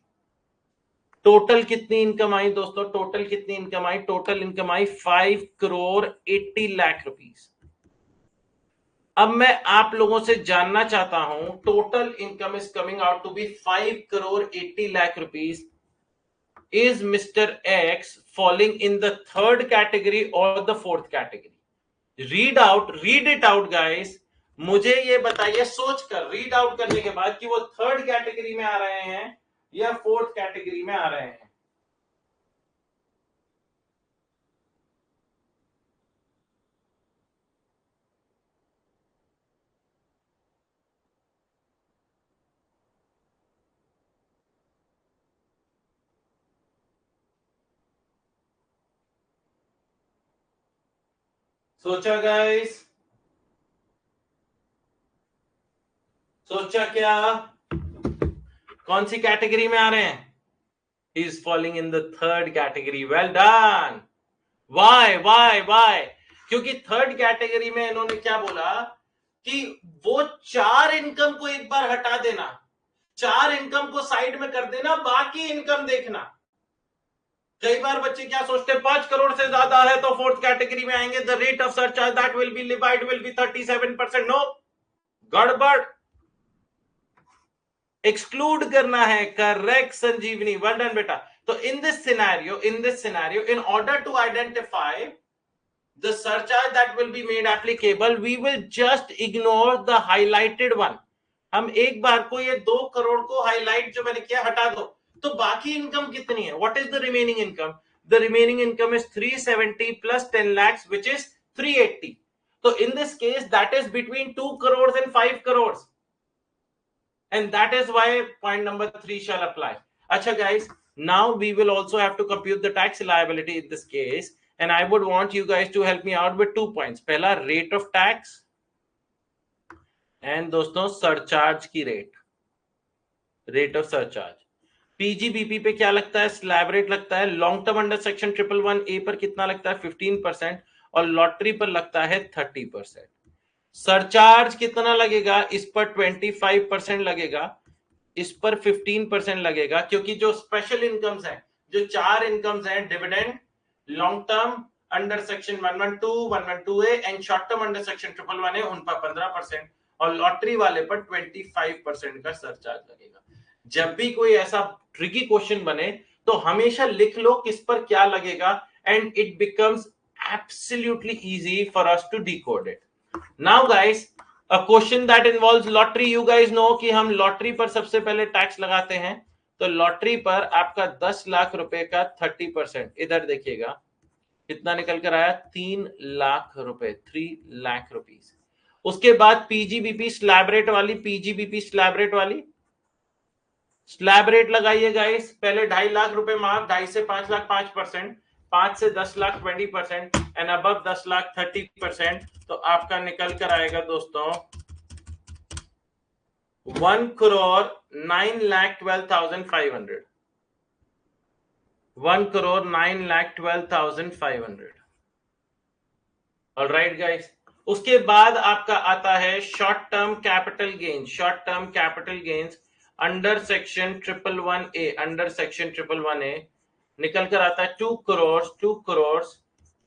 Total कितनी इनकम आई दोस्तों? टोटल इनकम आई 5 करोड़ 80 लाख रुपीस। अब मैं आप लोगों से जानना चाहता हूं, total income is coming out to be 5 crore 80 lakh rupees. Is mister X falling in the third category और the fourth category? Read it out guys, मुझे ये बताइए सोचकर, रीड आउट करने के बाद, कि वो थर्ड कैटेगरी में आ रहे हैं या फोर्थ कैटेगरी में आ रहे हैं। सोचा गाइस? सोचा क्या? कौन सी कैटेगरी में आ रहे हैं? He is falling in the third category. Well done. Why? क्योंकि थर्ड कैटेगरी में इन्होंने क्या बोला कि वो 4 इनकम को एक बार हटा देना, 4 इनकम को साइड में कर देना, बाकी इनकम देखना। कई बार बच्चे क्या सोचते हैं, 5 करोड़ से ज्यादा है तो फोर्थ कैटेगरी में आएंगे, the rate of surcharge that will be levied will be 37%। No, गड़बड़, एक्सक्लूड करना है। करेक्ट संजीवनी, वेल डन बेटा। तो in this scenario, in order to identify the surcharge that will be made applicable, we will just ignore the highlighted one. हम एक बार को ये 2 करोड़ को हाईलाइट जो मैंने किया हटा दो, तो बाकी इनकम कितनी है? What is the remaining income? The remaining income is 370 plus 10 lakhs, which is 380. So in this case, that is between 2 crores and 5 crores. and that is why point number 3 shall apply. Acha guys, now we will also have to compute the tax liability in this case, and I would want you guys to help me out with 2 points. Pehla, rate of tax, and दोस्तों surcharge की rate of surcharge. PGBP पे क्या लगता है? Slab rate लगता है. Long term under section 111A पर कितना लगता है? 15%, और लॉटरी पर लगता है 30%. सरचार्ज कितना लगेगा? इस पर 25% लगेगा, इस पर 15% लगेगा, क्योंकि जो स्पेशल इनकम्स हैं, जो 4 इनकम्स हैं, dividend, long term under section 112, 112A and short term under section 111A, उन पर 15% और लॉटरी वाले पर 25% का सरचार्ज लगेगा. जब भी कोई ऐसा ट्रिकी क्वेश्चन बने तो हमेशा लिख लो किस पर क्या लगेगा, and it becomes absolutely easy for us to decode it. Now guys, a question that involves lottery, you guys know कि हम लॉटरी पर सबसे पहले टैक्स लगाते हैं. तो लॉटरी पर आपका 10 लाख रुपए का 30%, इधर देखिएगा कितना निकल कर आया? 3 लाख रुपए, 3 लाख रुपीस. उसके बाद पीजीबीपी स्लैब रेट वाली, पीजीबीपी स्लैब रेट वाली, स्लैब रेट लगाइए गाइस. पहले 2.5 लाख रुपए मार्क, 2.5 से 5 लाख 5%, 5 से 10 लाख 20%, एंड अबव 10 लाख 30%. तो आपका निकल कर आएगा दोस्तों 1,09,12,500. 1,09,12,500. Alright guys. उसके बाद आपका आता है short term capital gains. Short term capital gains under section 111A, under section 111A निकल कर आता है 2 करोड़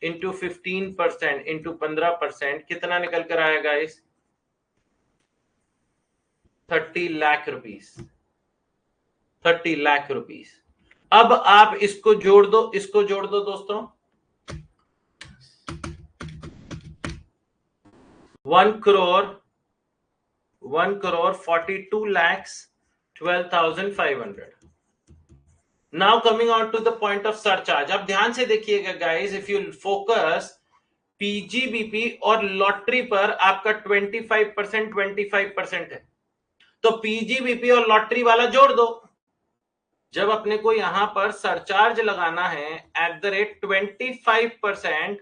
इंटू 15% इंटू 15%. कितना निकल कर आएगा इस? 30 लाख रुपीस. 30 लाख रुपीस. अब आप इसको जोड़ दो, इसको जोड़ दो दोस्तों. 1 crore 42 lakhs 12,500. Now coming on to the point of surcharge. अब ध्यान से देखिएगा guys, if you focus, PGBP और लॉटरी पर आपका 25% है, तो पीजीबीपी और लॉटरी वाला जोड़ दो. जब अपने को यहां पर सरचार्ज लगाना है eight the rate 25%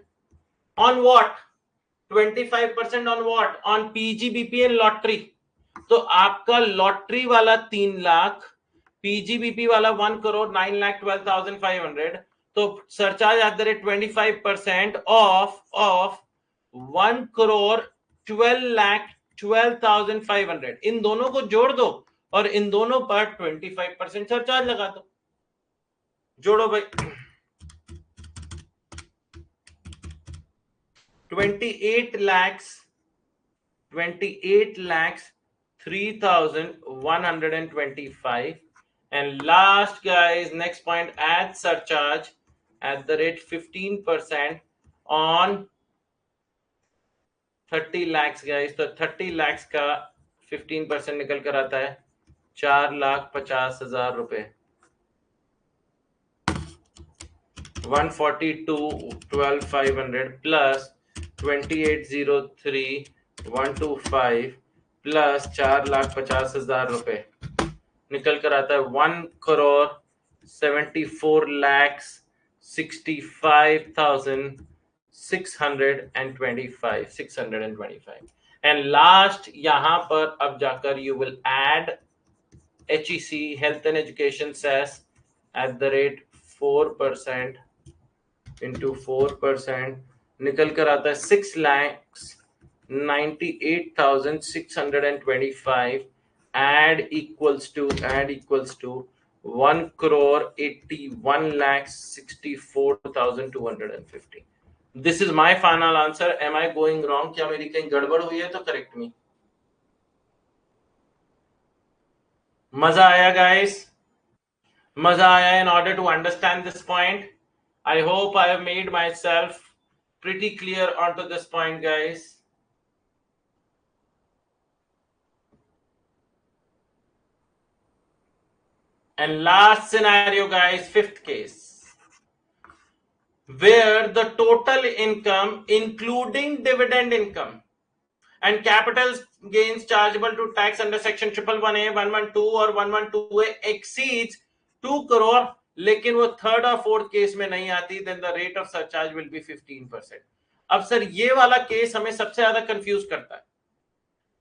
on what? 25% on what? On PGBP and lottery. तो आपका लॉटरी वाला 3 लाख, पीजीबीपी वाला 1,09,12,500. तो surcharge at the rate 25% of 1,12,12,500. इन दोनों को जोड़ दो और इन दोनों पर 25% सरचार्ज लगा दो. जोड़ो भाई. 28 lakhs 3,125. And last guys, next point, add surcharge at the rate 15% on 30 lakhs guys. तो 30 lakhs का 15% निकल कर आता है 4,50,000 रुपए. 142,12,500 plus 28,03,125 प्लस 4,50,000 रुपए निकल कर आता है 1,74,65,625. एंड लास्ट यहां पर अब जाकर you will add HEC, health and education cess, at the rate 4% into 4%. निकल कर आता है 6,98,625. add equals to 1,81,64,250. This is my final answer. Am I going wrong? क्या मेरी कहीं गड़बड़ हुई है तो correct me. मजा आया guys? मजा आया? In order to understand this point, I hope I have made myself pretty clear onto this point guys. And last scenario guys, fifth case, where the total income including dividend income and capital gains chargeable to tax under section 111A, 112 और 112A exceeds 2 crore, लेकिन वो third और fourth case में नहीं आती, then the rate of surcharge will be 15%. अब sir ये वाला केस हमें सबसे ज्यादा कंफ्यूज करता है,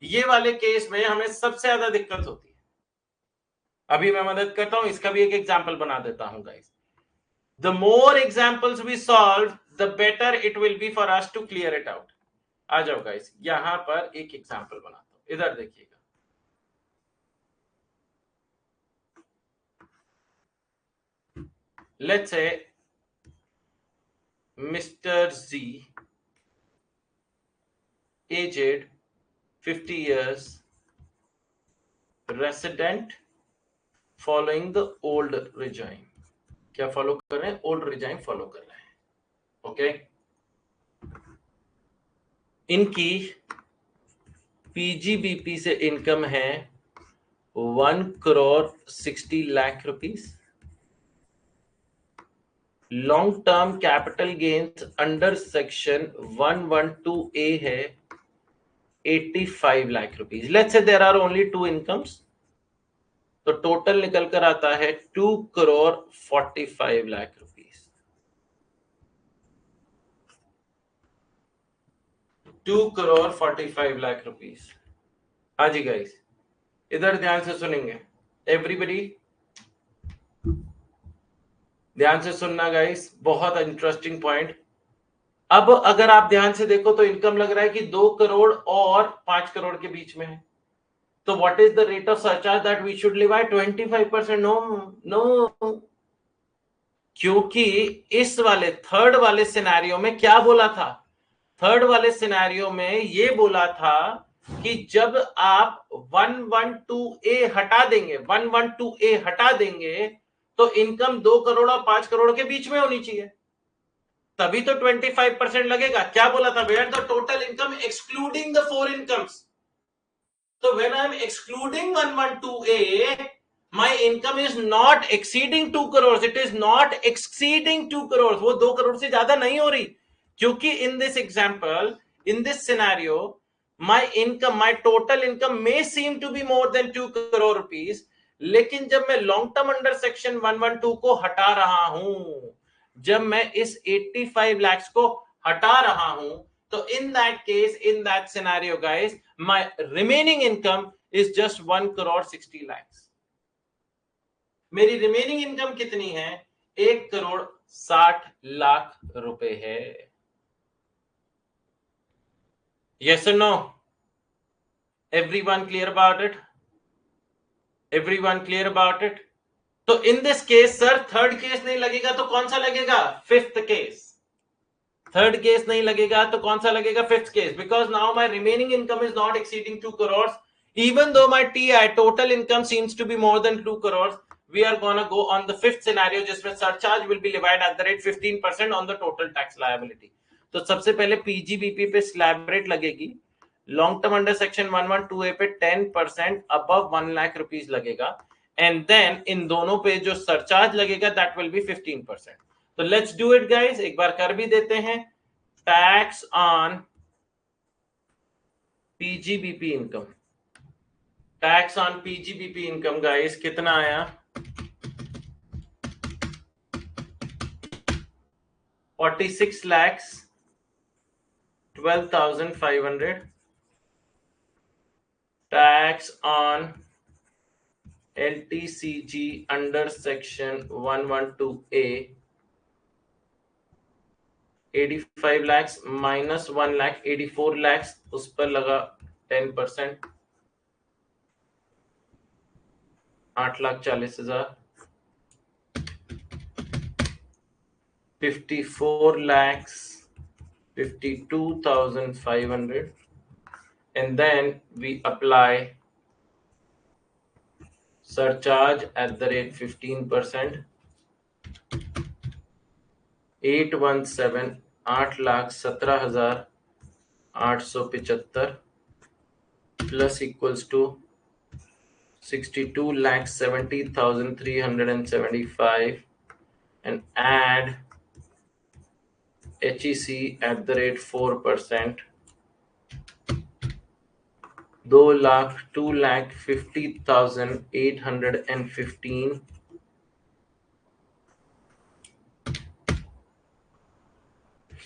ये वाले केस में हमें सबसे ज्यादा दिक्कत होती है. अभी मैं मदद करता हूं, इसका भी एक एग्जांपल बना देता हूं guys. The more examples we solve, the better it will be for us to clear it out. आ जाओ गाइस, यहां पर एक एग्जांपल बनाता हूं, इधर देखिएगा. Let's say Mr. Z, aged 50 years, resident following the old regime. क्या फॉलो कर रहे हैं? ओल्ड रिजाइम फॉलो कर रहे हैं. ओके, इनकी पीजीबीपी से इनकम है 1 crore 60 lakh rupees. Long term capital gains under section 112A है 85 lakh rupees. Let's say there are only 2 incomes, तो टोटल निकल कर आता है 2 crore 45 lakh rupees. 2 crore 45 lakh rupees. हाँ जी गाइस, इधर ध्यान से सुनेंगे, एवरीबडी ध्यान से सुनना गाइस, बहुत इंटरेस्टिंग पॉइंट. अब अगर आप ध्यान से देखो तो इनकम लग रहा है कि 2 करोड़ और 5 करोड़ के बीच में है. तो what is the rate of surcharge that we should levy by? 25%. No, क्योंकि इस वाले थर्ड वाले सिनेरियो में क्या बोला था? थर्ड वाले सिनेरियो में ये बोला था कि जब आप 112A हटा देंगे, 112A हटा देंगे, तो इनकम 2 करोड़ और 5 करोड़ के बीच में होनी चाहिए, तभी तो 25% लगेगा. क्या बोला था? Where the total income excluding the 4 incomes. तो when I am excluding 112A, my income is not exceeding 2 crores. It is not exceeding 2 crores. वो 2 करोड़ से ज्यादा नहीं हो रही, क्योंकि in this example, in this scenario, my income, my total income may seem to be more than 2 crore rupees. लेकिन जब मैं लॉन्ग टर्म अंडर सेक्शन 112 को हटा रहा हूं, जब मैं इस 85 lakhs को हटा रहा हूं, तो in that case, in that scenario guys, my remaining income is just 1 crore 60 lakhs. मेरी रिमेनिंग इनकम कितनी है? 1 करोड़ 60 लाख रुपए है. यस और no? Everyone clear about it? Everyone clear about it? तो in this case sir third case नहीं लगेगा तो कौन सा लगेगा? Fifth case. थर्ड केस नहीं लगेगा तो कौन सा लगेगा? Fifth case. Because now my remaining income is not exceeding 2 crore, even though my TI total income seems to be more than 2 crores. We are going to go on the fifth scenario, जिसमें surcharge will be levied at the rate 15% on the total tax liability. तो सबसे पहले PGBP पे slab rate लगेगी, long term under section 112A पे 10% above 1 lakh rupees लगेगा, and then in दोनों पे जो सरचार्ज लगेगा दैट विल बी 15%. तो लेट्स डू इट गाइस, एक बार कर भी देते हैं. Tax on PGBP income, tax on PGBP income guys कितना आया? 46 lakhs 12,500. Tax on LTCG under section 112A 85 lakhs minus 1 lakh 84 lakhs, उस पर लगा 10%, 8,40,000. 54 lakhs 52,500, and then we apply surcharge at the rate 15%. 817 8,17,875 plus equals to 62,70,375, and add HEC at the rate 4%. 2,00,000 2,50,815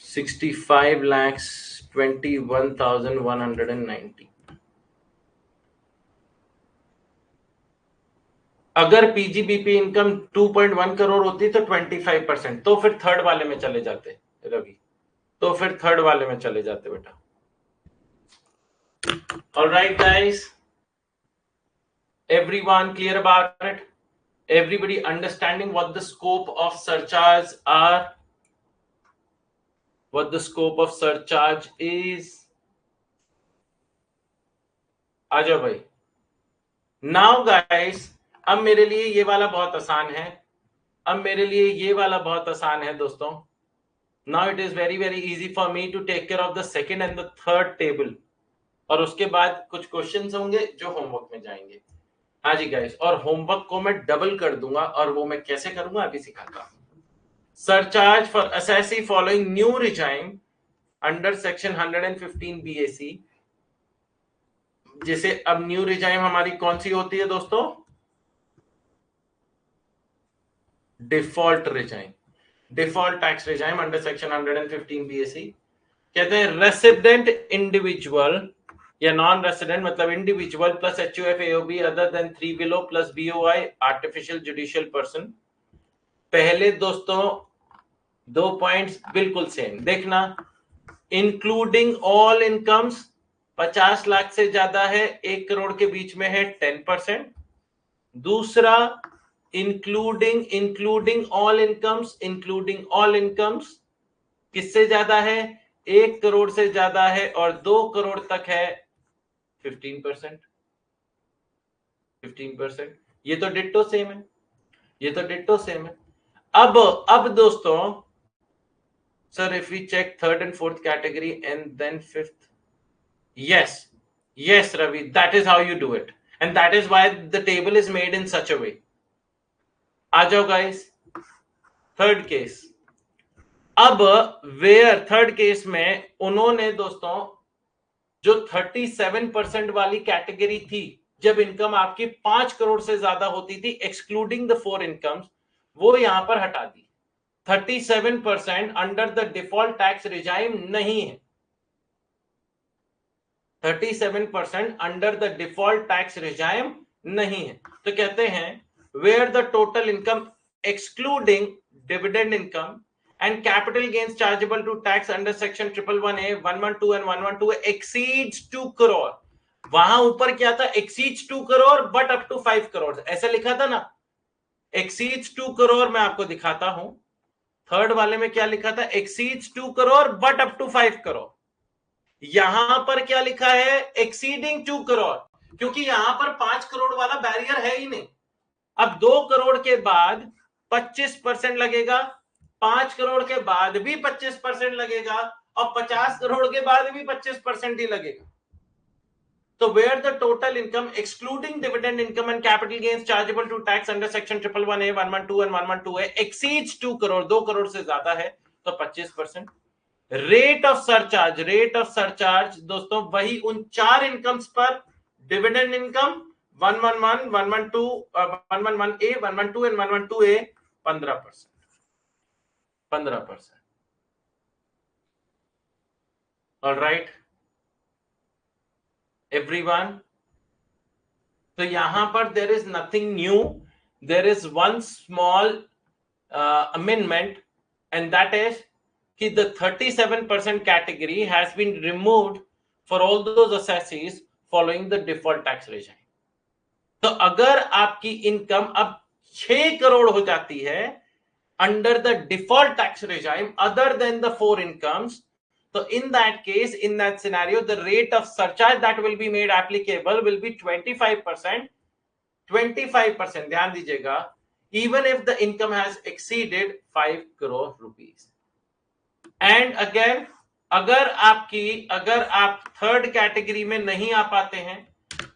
65,21,190। अगर PGBP income 2.1 crore होती तो 25%, तो फिर third वाले में चले जाते रवि, तो फिर थर्ड वाले में चले जाते बेटा। Alright guys, everyone clear about it? Everybody understanding what the scope of surcharge are, what the scope of surcharge is? आ जाओ भाई। नाउ गाइस, अब मेरे लिए ये वाला बहुत आसान है, अब मेरे लिए ये वाला बहुत आसान है दोस्तों। Now it is very very easy for me to take care of the second and the third table, और उसके बाद कुछ क्वेश्चंस होंगे जो होमवर्क में जाएंगे। हाँ जी गाइस, और होमवर्क को मैं डबल कर दूंगा, और वो मैं कैसे करूंगा अभी सिखाता हूं। Surcharge for assessee following new regime under section 115 BAC, जैसे अब न्यू रिजाइम हमारी कौन सी होती है दोस्तों? Default regime, default tax regime under section 115 BSc. कहते हैं रेसिडेंट इंडिविजुअल या नॉन रेसिडेंट मतलब individual plus HUF AOB other than 3 below plus BOI artificial judicial person. पहले दोस्तों दो पॉइंट्स बिल्कुल सेम देखना, इंक्लूडिंग ऑल इनकम्स 50 लाख से ज्यादा है 1 करोड़ के बीच में है 10%। दूसरा इंक्लूडिंग ऑल इनकम्स किससे ज्यादा है? 1 करोड़ से ज्यादा है और 2 करोड़ तक है 15%। ये तो डिट्टो सेम है, ये तो डिट्टो सेम है। अब दोस्तों sir if we check third and fourth category and then fifth, yes Ravi, that is how you do it and that is why the table is made in such a way. आ जाओ guys, third case. अब where third case में उन्होंने दोस्तों जो 37% वाली category थी, जब income आपकी 5 करोड़ से ज्यादा होती थी एक्सक्लूडिंग द 4 इनकम्स, वो यहां पर हटा दी। 37% under the default tax regime नहीं है, 37% under the default tax regime नहीं है। तो कहते हैं where the total income excluding dividend income and capital gains chargeable to tax under section 111A, 112 and 112A exceeds 2 crore। वहां ऊपर क्या था? exceeds 2 crore but up to 5 crore, ऐसा लिखा था ना, exceeds 2 crore। मैं आपको दिखाता हूं थर्ड वाले में क्या लिखा था, exceeds 2 crore but up to 5 crore। यहां पर क्या लिखा है? exceeding 2 crore, क्योंकि यहां पर 5 करोड़ वाला बैरियर है ही नहीं। अब 2 करोड़ के बाद 25% लगेगा, 5 करोड़ के बाद भी 25% लगेगा और 50 करोड़ के बाद भी 25% ही लगेगा। तो where the total income excluding dividend income and capital gains chargeable to tax under section 111A, 112 and 112A exceeds 2 crore, 2 crore से ज्यादा है तो 25%। रेट ऑफ सरचार्ज दोस्तों वही उन 4 इनकम्स पर, dividend income 111, 112, 111A, 112 and 112A 15%। All right, everyone. तो यहां पर there is nothing new. There is one small amendment, and that is कि the 37% category has been removed for all those assessees following the default tax regime. तो अगर आपकी income अब 6 करोड़ हो जाती है under the default tax regime other than the 4 incomes, so in that case, in that scenario, the rate of surcharge that will be made applicable will be 25%। 25% ध्यान दीजिएगा, even if the income has exceeded 5 crore rupees। And again, अगर आप third category में नहीं आ पाते हैं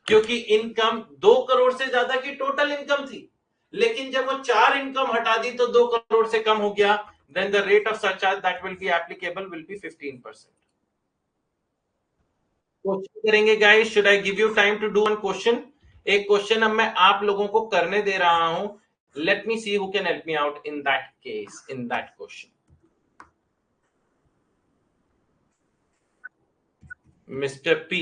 क्योंकि income 2 crore से ज्यादा की टोटल इनकम थी, लेकिन जब वो 4 इनकम हटा दी तो 2 करोड़ से कम हो गया, then the rate of surcharge that will be applicable will be 15%। Question करेंगे guys. Should I give you time to do one question? एक क्वेश्चन अब मैं आप लोगों को करने दे रहा हूं. Let me see who can help me out in that case, in that question. Mr. P.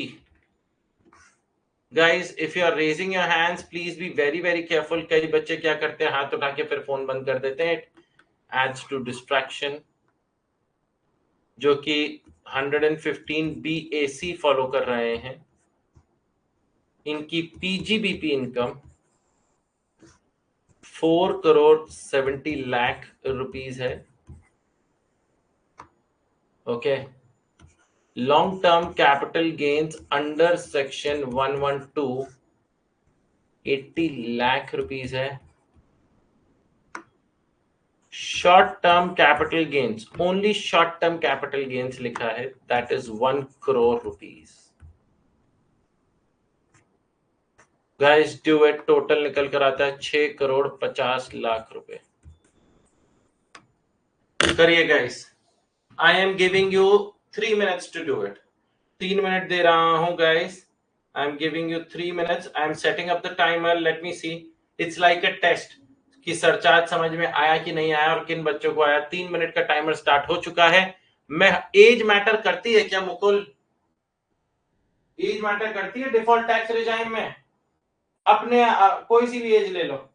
Guys, if you are raising your hands, please be very very careful. कई बच्चे क्या करते हैं, हाथ उठा के फिर फोन बंद कर देते हैं. It adds to distraction. जो कि 115 BAC फॉलो कर रहे हैं. इनकी PGBP income 4 crore 70 lakh rupees है. Okay. Long term capital gains under section 112 80 lakh rupees है. Short term capital gains, only short term capital gains लिखा है, that is 1 crore rupees. Guys do it. Total निकल कर आता है 6 करोड़ 50 लाख रुपए. करिए guys. I am giving you 3 minutes to do it. 3 minute दे रहा हूं guys. I am giving you 3 minutes. I am setting up the timer. Let me see. It's like a test कि सरचार्ज समझ में आया कि नहीं आया और किन बच्चों को आया. 3 मिनट का टाइमर स्टार्ट हो चुका है. मैं एज मैटर करती है क्या मुकुल? एज मैटर करती है डिफॉल्ट टैक्स रिजाइम में? अपने कोई सी भी एज ले लो.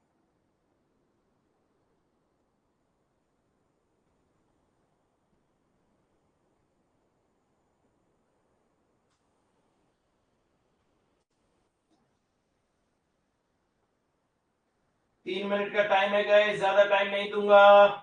तीन मिनट का टाइम है गाइस, ज्यादा टाइम नहीं दूंगा.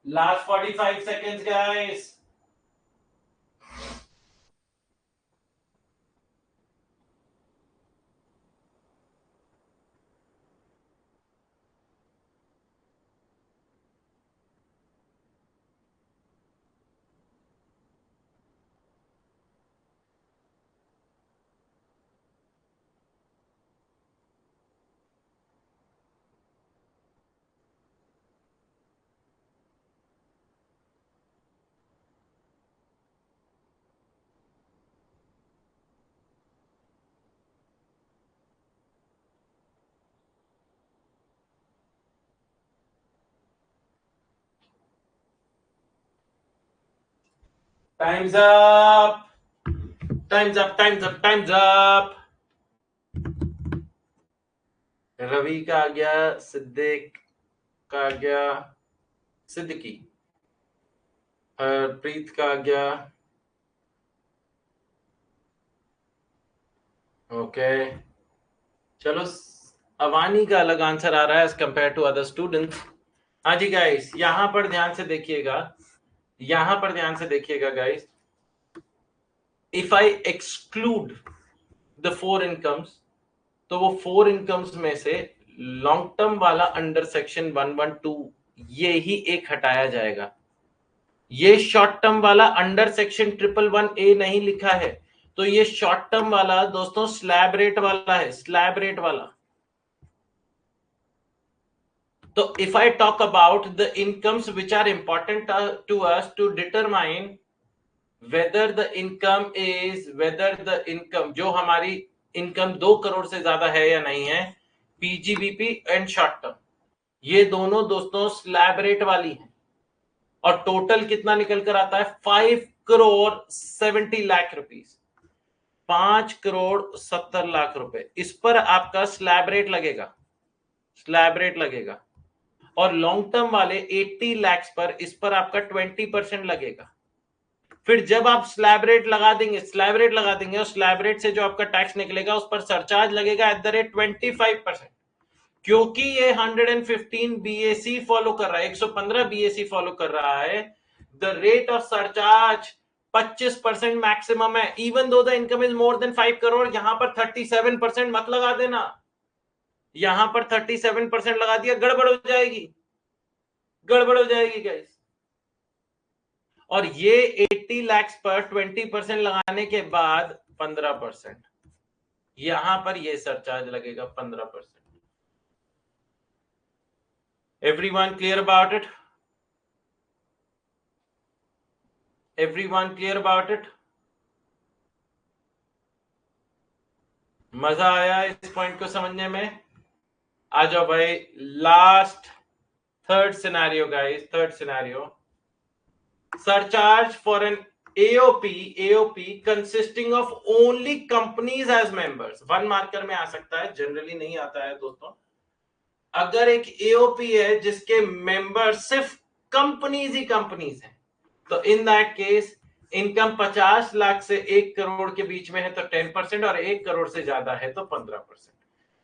Last 45 seconds, guys. Time's up. Time's up. Time's up. Time's up. Ravi का आ गया, सिद्दीक का आ गया, सिद्दीकी, प्रीत का आ गया. ओके. चलो, अवानी का अलग आंसर आ रहा है as compare to other students. हाँ जी गाइस, यहां पर ध्यान से देखिएगा. यहां पर ध्यान से देखिएगा guys. If I exclude the 4 incomes, तो वो 4 इनकम्स में से लॉन्ग टर्म वाला अंडर सेक्शन 112 ये ही एक हटाया जाएगा। ये शॉर्ट टर्म वाला अंडर सेक्शन 111A नहीं लिखा है, तो ये शॉर्ट टर्म वाला दोस्तों स्लैब रेट वाला है, स्लैब रेट वाला। तो if I talk about the incomes which are important to us to determine whether the income जो हमारी इनकम 2 करोड़ से ज्यादा है या नहीं है, पीजीबीपी एंड शॉर्ट टर्म, ये दोनों दोस्तों स्लैब रेट वाली है। और टोटल कितना निकल कर आता है 5 करोड़ 70 लाख रुपीस, 5 करोड़ 70 लाख रुपए। इस पर आपका स्लैब रेट लगेगा, स्लैब रेट लगेगा। और लॉन्ग टर्म वाले 80 लाख पर इस पर आपका 20% लगेगा। फिर जब आप स्लैब रेट लगा देंगे, स्लैब रेट लगा देंगे और स्लैब रेट से जो आपका टैक्स निकलेगा उस पर सरचार्ज लगेगा एट द रेट 25%। क्योंकि ये 115 बीएसी फॉलो कर रहा है, 115 बीएसी फॉलो कर रहा है, the rate of surcharge 25% maximum है। Even though the income is more than 5 crore, यहां पर 37% मत लगा देना। यहां पर 37% लगा दिया, गड़बड़ हो जाएगी, गड़बड़ हो जाएगी गाइस। और ये 80 लाख पर 20% लगाने के बाद 15%, यहां पर ये सरचार्ज लगेगा 15%। Everyone clear about it? Everyone clear about it? मजा आया इस पॉइंट को समझने में? आ जाओ भाई, last third scenario guys, third scenario, surcharge for an AOP consisting of only companies as members। 1 marker में आ सकता है, जनरली नहीं आता है दोस्तों। अगर एक AOP है जिसके मेंबर सिर्फ कंपनीज ही कंपनीज हैं, तो in that case income 50 lakh से 1 करोड़ के बीच में है तो 10%, और 1 करोड़ से ज्यादा है तो 15%।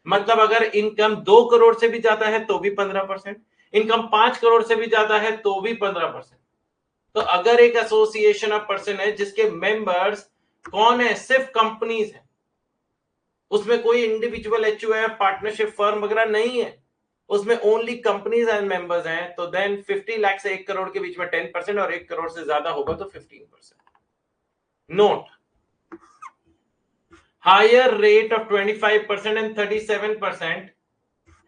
मतलब अगर इनकम 2 करोड़ से भी ज्यादा है तो भी 15%, इनकम 5 करोड़ से भी ज्यादा है तो भी 15%। तो अगर एक एसोसिएशन ऑफ पर्सन है जिसके मेंबर्स कौन है, सिर्फ कंपनीज है, उसमें कोई इंडिविजुअल HUF पार्टनरशिप फर्म वगैरह नहीं है, उसमें ओनली कंपनीज एंड मेंबर्स हैं, तो देन 50 लाख से 1 करोड़ के बीच में 10% और 1 करोड़ से ज्यादा होगा तो 15%। Note, higher rate of 25% and 37%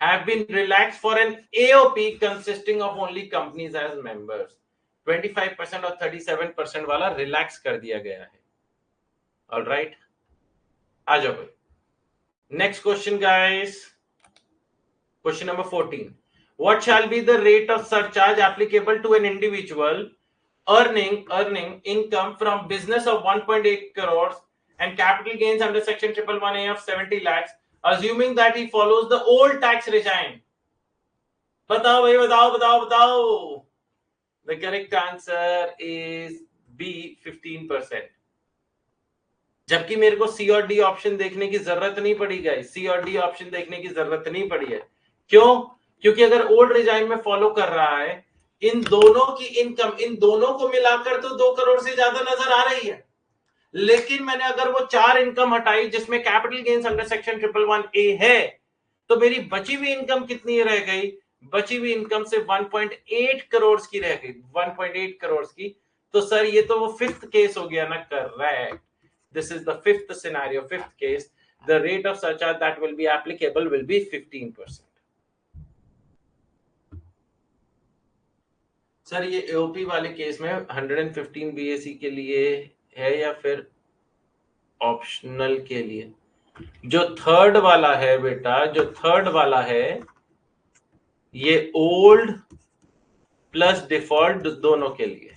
have been relaxed for an AOP consisting of only companies as members। 25% और 37% वाला रिलैक्स कर दिया गया है। ऑलराइट, आ जाओ भाई, next question guys, question number 14। What shall be the rate of surcharge applicable to an individual earning income from business of 1.8 crores and capital gains under section 111A of 70 lakhs, assuming that he follows the old tax regime? बताओ भाई, बताओ बताओ बताओ। The correct answer is B, 15%। जबकि मेरे को C और D option देखने की जरूरत नहीं पड़ी गाइस, C और D ऑप्शन देखने की जरूरत नहीं पड़ी है। क्यों? क्योंकि अगर ओल्ड रिजाइम में फॉलो कर रहा है, इन दोनों की इनकम, इन दोनों को मिलाकर तो 2 करोड़ से ज्यादा नजर आ रही है। लेकिन मैंने अगर वो 4 इनकम हटाई जिसमें capital gains under section 111A है, तो मेरी बची हुई इनकम कितनी रह गई? बची हुई इनकम से 1.8 करोड़ की रह गई, 1.8 करोड़ की। तो सर ये तो वो फिफ्थ केस हो गया ना, correct. This is the fifth scenario, fifth case. The rate of surcharge that will be applicable will be 15%। Sir ये AOP वाले केस में 115 BAC के लिए है या फिर ऑप्शनल के लिए? जो थर्ड वाला है बेटा, जो थर्ड वाला है, ये ओल्ड प्लस डिफॉल्ट दोनों के लिए।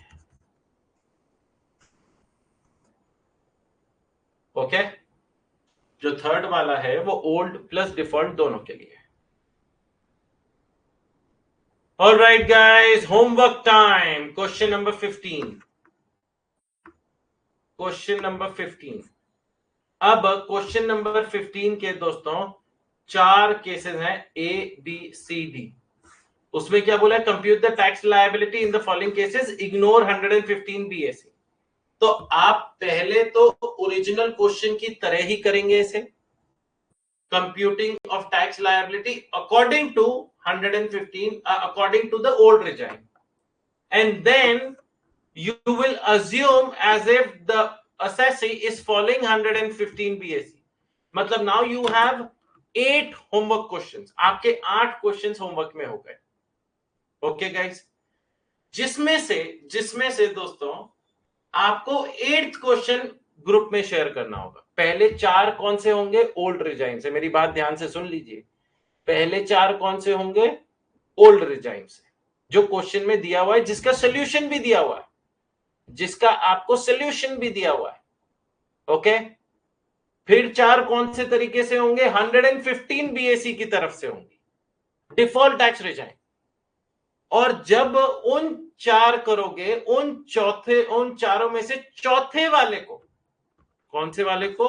ओके, जो थर्ड वाला है वो ओल्ड प्लस डिफॉल्ट दोनों के लिए। All right, guys, homework time. Question number 15. Question number 15. अब क्वेश्चन नंबर 15 के दोस्तों 4 केसेस हैं, A, B, C, D। उसमें क्या बोला है? Compute the tax liability in the following cases, ignore 115 BAC। तो आप पहले तो ओरिजिनल क्वेश्चन की तरह ही करेंगे इसे, computing of tax liability according to 115, according to the old regime. And then you will assume as if the assessee is following 115 BAC. मतलब now you have 8 homework questions. आपके 8 questions homework में हो गए. Okay guys, जिसमें से दोस्तों आपको 8th question group में शेयर करना होगा. पहले 4 कौन से होंगे? ओल्ड रिजाइन से. मेरी बात ध्यान से सुन लीजिए. पहले 4 कौन से होंगे? ओल्ड रिजाइन से, जो क्वेश्चन में दिया हुआ है, जिसका सोल्यूशन भी दिया हुआ है, जिसका आपको सोल्यूशन भी दिया हुआ है. ओके. फिर 4 कौन से तरीके से होंगे? 115 बीएसी की तरफ से होंगी, डिफॉल्ट टैक्स रिजाइन. और जब उन 4 करोगे, उन चारों में से चौथे वाले को, कौन से वाले को?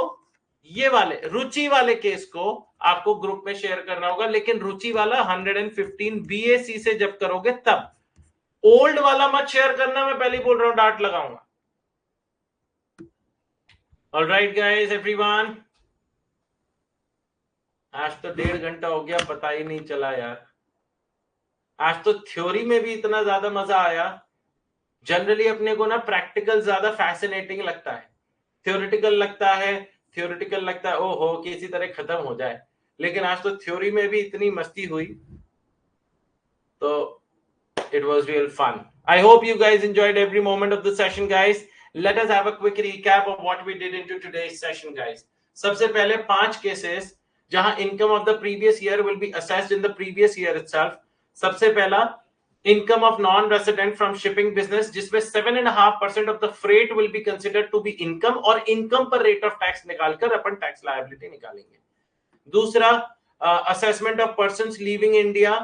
ये वाले रुचि वाले केस को आपको ग्रुप में शेयर करना होगा. लेकिन रुचि वाला 115 बीएसी से जब करोगे तब. ओल्ड वाला मत शेयर करना, मैं पहले ही बोल रहा हूं, डांट लगाऊंगा. Alright guys, everyone. आज तो 1.5 घंटा हो गया, पता ही नहीं चला यार. आज तो थ्योरी में भी इतना ज्यादा मजा आया. जनरली अपने को ना प्रैक्टिकल ज्यादा फैसिनेटिंग लगता है. थ्योरेटिकल लगता है ओहो किसी तरह खत्म हो जाए. लेकिन आज तो थ्योरी में भी इतनी मस्ती हुई, तो it was real fun. I hope you guys enjoyed every moment of the session, guys. Let us have a quick recap of what we did into today's session, guys. सबसे पहले 5 केसेस जहां income of the previous year will be assessed in the previous year itself. सबसे पहला income of non-resident from shipping business, जिसमें 7.5% of the freight will be considered to be income, और income पर rate of tax निकालकर अपन tax liability निकालेंगे. दूसरा assessment of persons leaving India.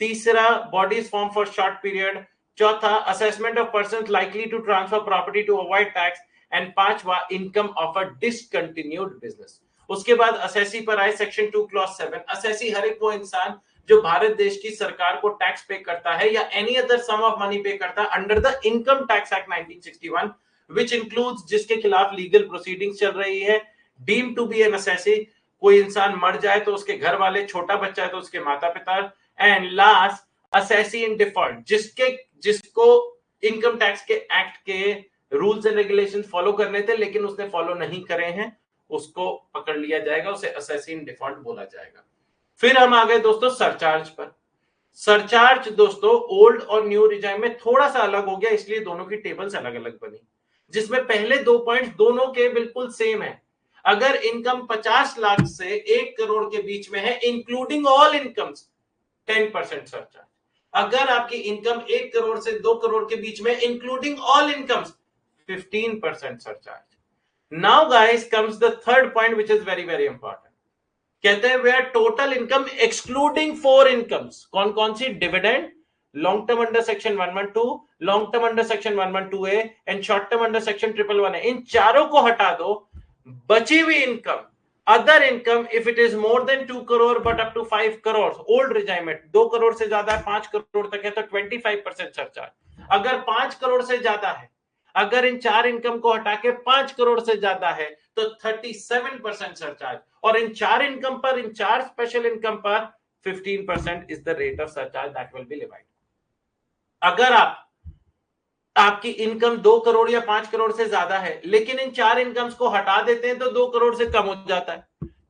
तीसरा bodies formed for short period. चौथा assessment of persons likely to transfer property to avoid tax. and पांचवा income of a discontinued business. उसके बाद assessee पर आए सेक्शन 2 क्लॉज 7. असेसी हर एक वो इंसान जो भारत देश की सरकार को टैक्स पे करता है या any other sum of money pay करता है under the income tax act 1961, which includes जिसके खिलाफ लीगल प्रोसीडिंग्स चल रही है, deem to be an assessee. कोई इंसान मर जाए तो उसके घर वाले, छोटा बच्चा है तो उसके माता पिता. And last assessee in default, जिसको इनकम टैक्स के एक्ट के रूल्स एंड रेगुलेशंस फॉलो करने थे लेकिन उसने फॉलो नहीं करे हैं, उसको पकड़ लिया जाएगा, उसे असेसी इन डिफॉल्ट बोला जाएगा. फिर हम आ गए दोस्तों सरचार्ज पर. सरचार्ज दोस्तों ओल्ड और न्यू रिजाइम में थोड़ा सा अलग हो गया, इसलिए दोनों की टेबल्स अलग अलग बनी, जिसमें पहले 2 पॉइंट्स दोनों के बिल्कुल सेम है. अगर इनकम 50 लाख से 1 करोड़ के बीच में है इंक्लूडिंग ऑल इनकम्स, 10% सरचार्ज. अगर आपकी इनकम 1 करोड़ से 2 करोड़ के बीच में including all incomes, 15% surcharge. Now guys comes the third point which is very very important. कहते हैं where total income excluding 4 incomes. कौन कौन सी? Dividend, long term under section 112, long term under section 112A and short term under section 111A. इन चारों को हटा दो. बची हुई income, other income, if it is more than 2 crore but up to 5 crore, old regime में 2 करोड़ से ज्यादा है, 5 करोड़ तक है तो 25% सरचार्ज. अगर 5 करोड़ से ज्यादा है, अगर इन 4 इनकम को हटा के 5 करोड़ से ज्यादा है तो 37% सरचार्ज. और इन 4 इनकम पर, इन 4 स्पेशल इनकम पर 15% is the rate of surcharge that will B levied. अगर आपकी इनकम 2 करोड़ या 5 करोड़ से ज्यादा है लेकिन इन 4 इनकम्स को हटा देते हैं तो 2 करोड़ से कम हो जाता है,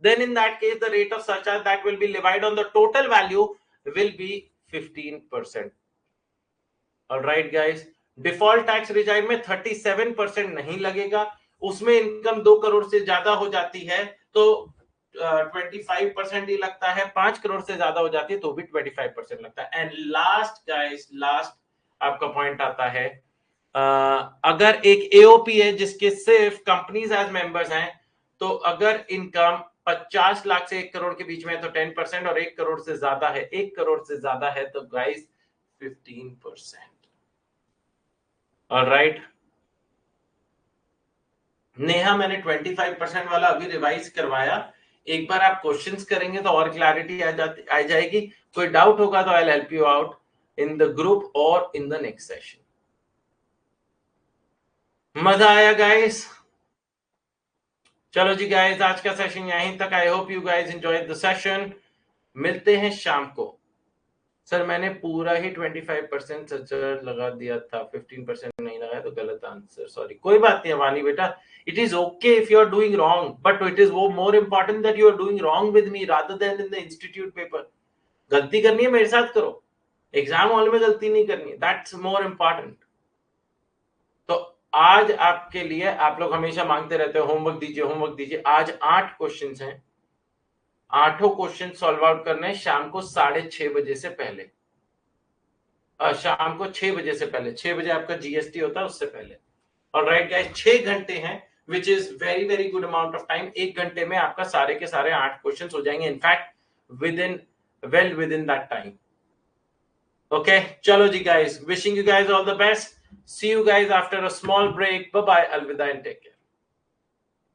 then in that case the rate of surcharge that will be levied on the total value will be 15%. all right guys, default tax regime में 37% नहीं लगेगा. उसमें इनकम 2 करोड़ से ज्यादा हो जाती है तो 25% ही लगता है, 5 करोड़ से ज्यादा हो जाती है तो भी 25% लगता है. एंड लास्ट गाइस, लास्ट आपका पॉइंट आता है, अगर एक एओपी है जिसके सिर्फ कंपनीज एज मेंबर्स हैं, तो अगर इनकम 50 लाख से 1 करोड़ के बीच में है तो 10%, और 1 करोड़ से ज्यादा है, 1 करोड़ से ज्यादा है तो गाइस 15%. ऑलराइट. नेहा, मैंने 25% वाला अभी रिवाइज करवाया, एक बार आप क्वेश्चंस करेंगे तो और क्लैरिटी आ जाएगी. कोई डाउट होगा तो I will help you out in the group और इन द नेक्स्ट सेशन. मजा आया गाइस? चलो जी गाइस, आज का सेशन यहीं तक। I hope you guys enjoyed the session. मिलते हैं शाम को। सर मैंने पूरा ही 25% सच लगा दिया था, 15% नहीं लगाया तो गलत आंसर, सॉरी। कोई बात नहीं वानी बेटा, it is okay if you are doing wrong, but it is वो more important that you are doing wrong with me rather than in the institute paper. गलती करनी है मेरे साथ करो, एग्जाम हॉल में गलती नहीं करनी है, दैट्स मोर इम्पोर्टेंट। तो आज आपके लिए, आप लोग हमेशा मांगते रहते हो होमवर्क दीजिए होमवर्क दीजिए, आज 8 क्वेश्चंस हैं। 8 क्वेश्चन सॉल्व आउट करने हैं शाम को 6:30 बजे से पहले। शाम को 6 बजे से पहले, 6 बजे आपका जीएसटी होता है, उससे पहले। और राइट गाइस, 6 घंटे हैं, विच is very very good amount of time. 1 घंटे में आपका सारे के सारे 8 क्वेश्चन हो जाएंगे, in fact with in that time. Okay, चलो जी guys, wishing you guys all the best. See you guys after a small break. Bye bye, अलविदा एंड टेक केयर।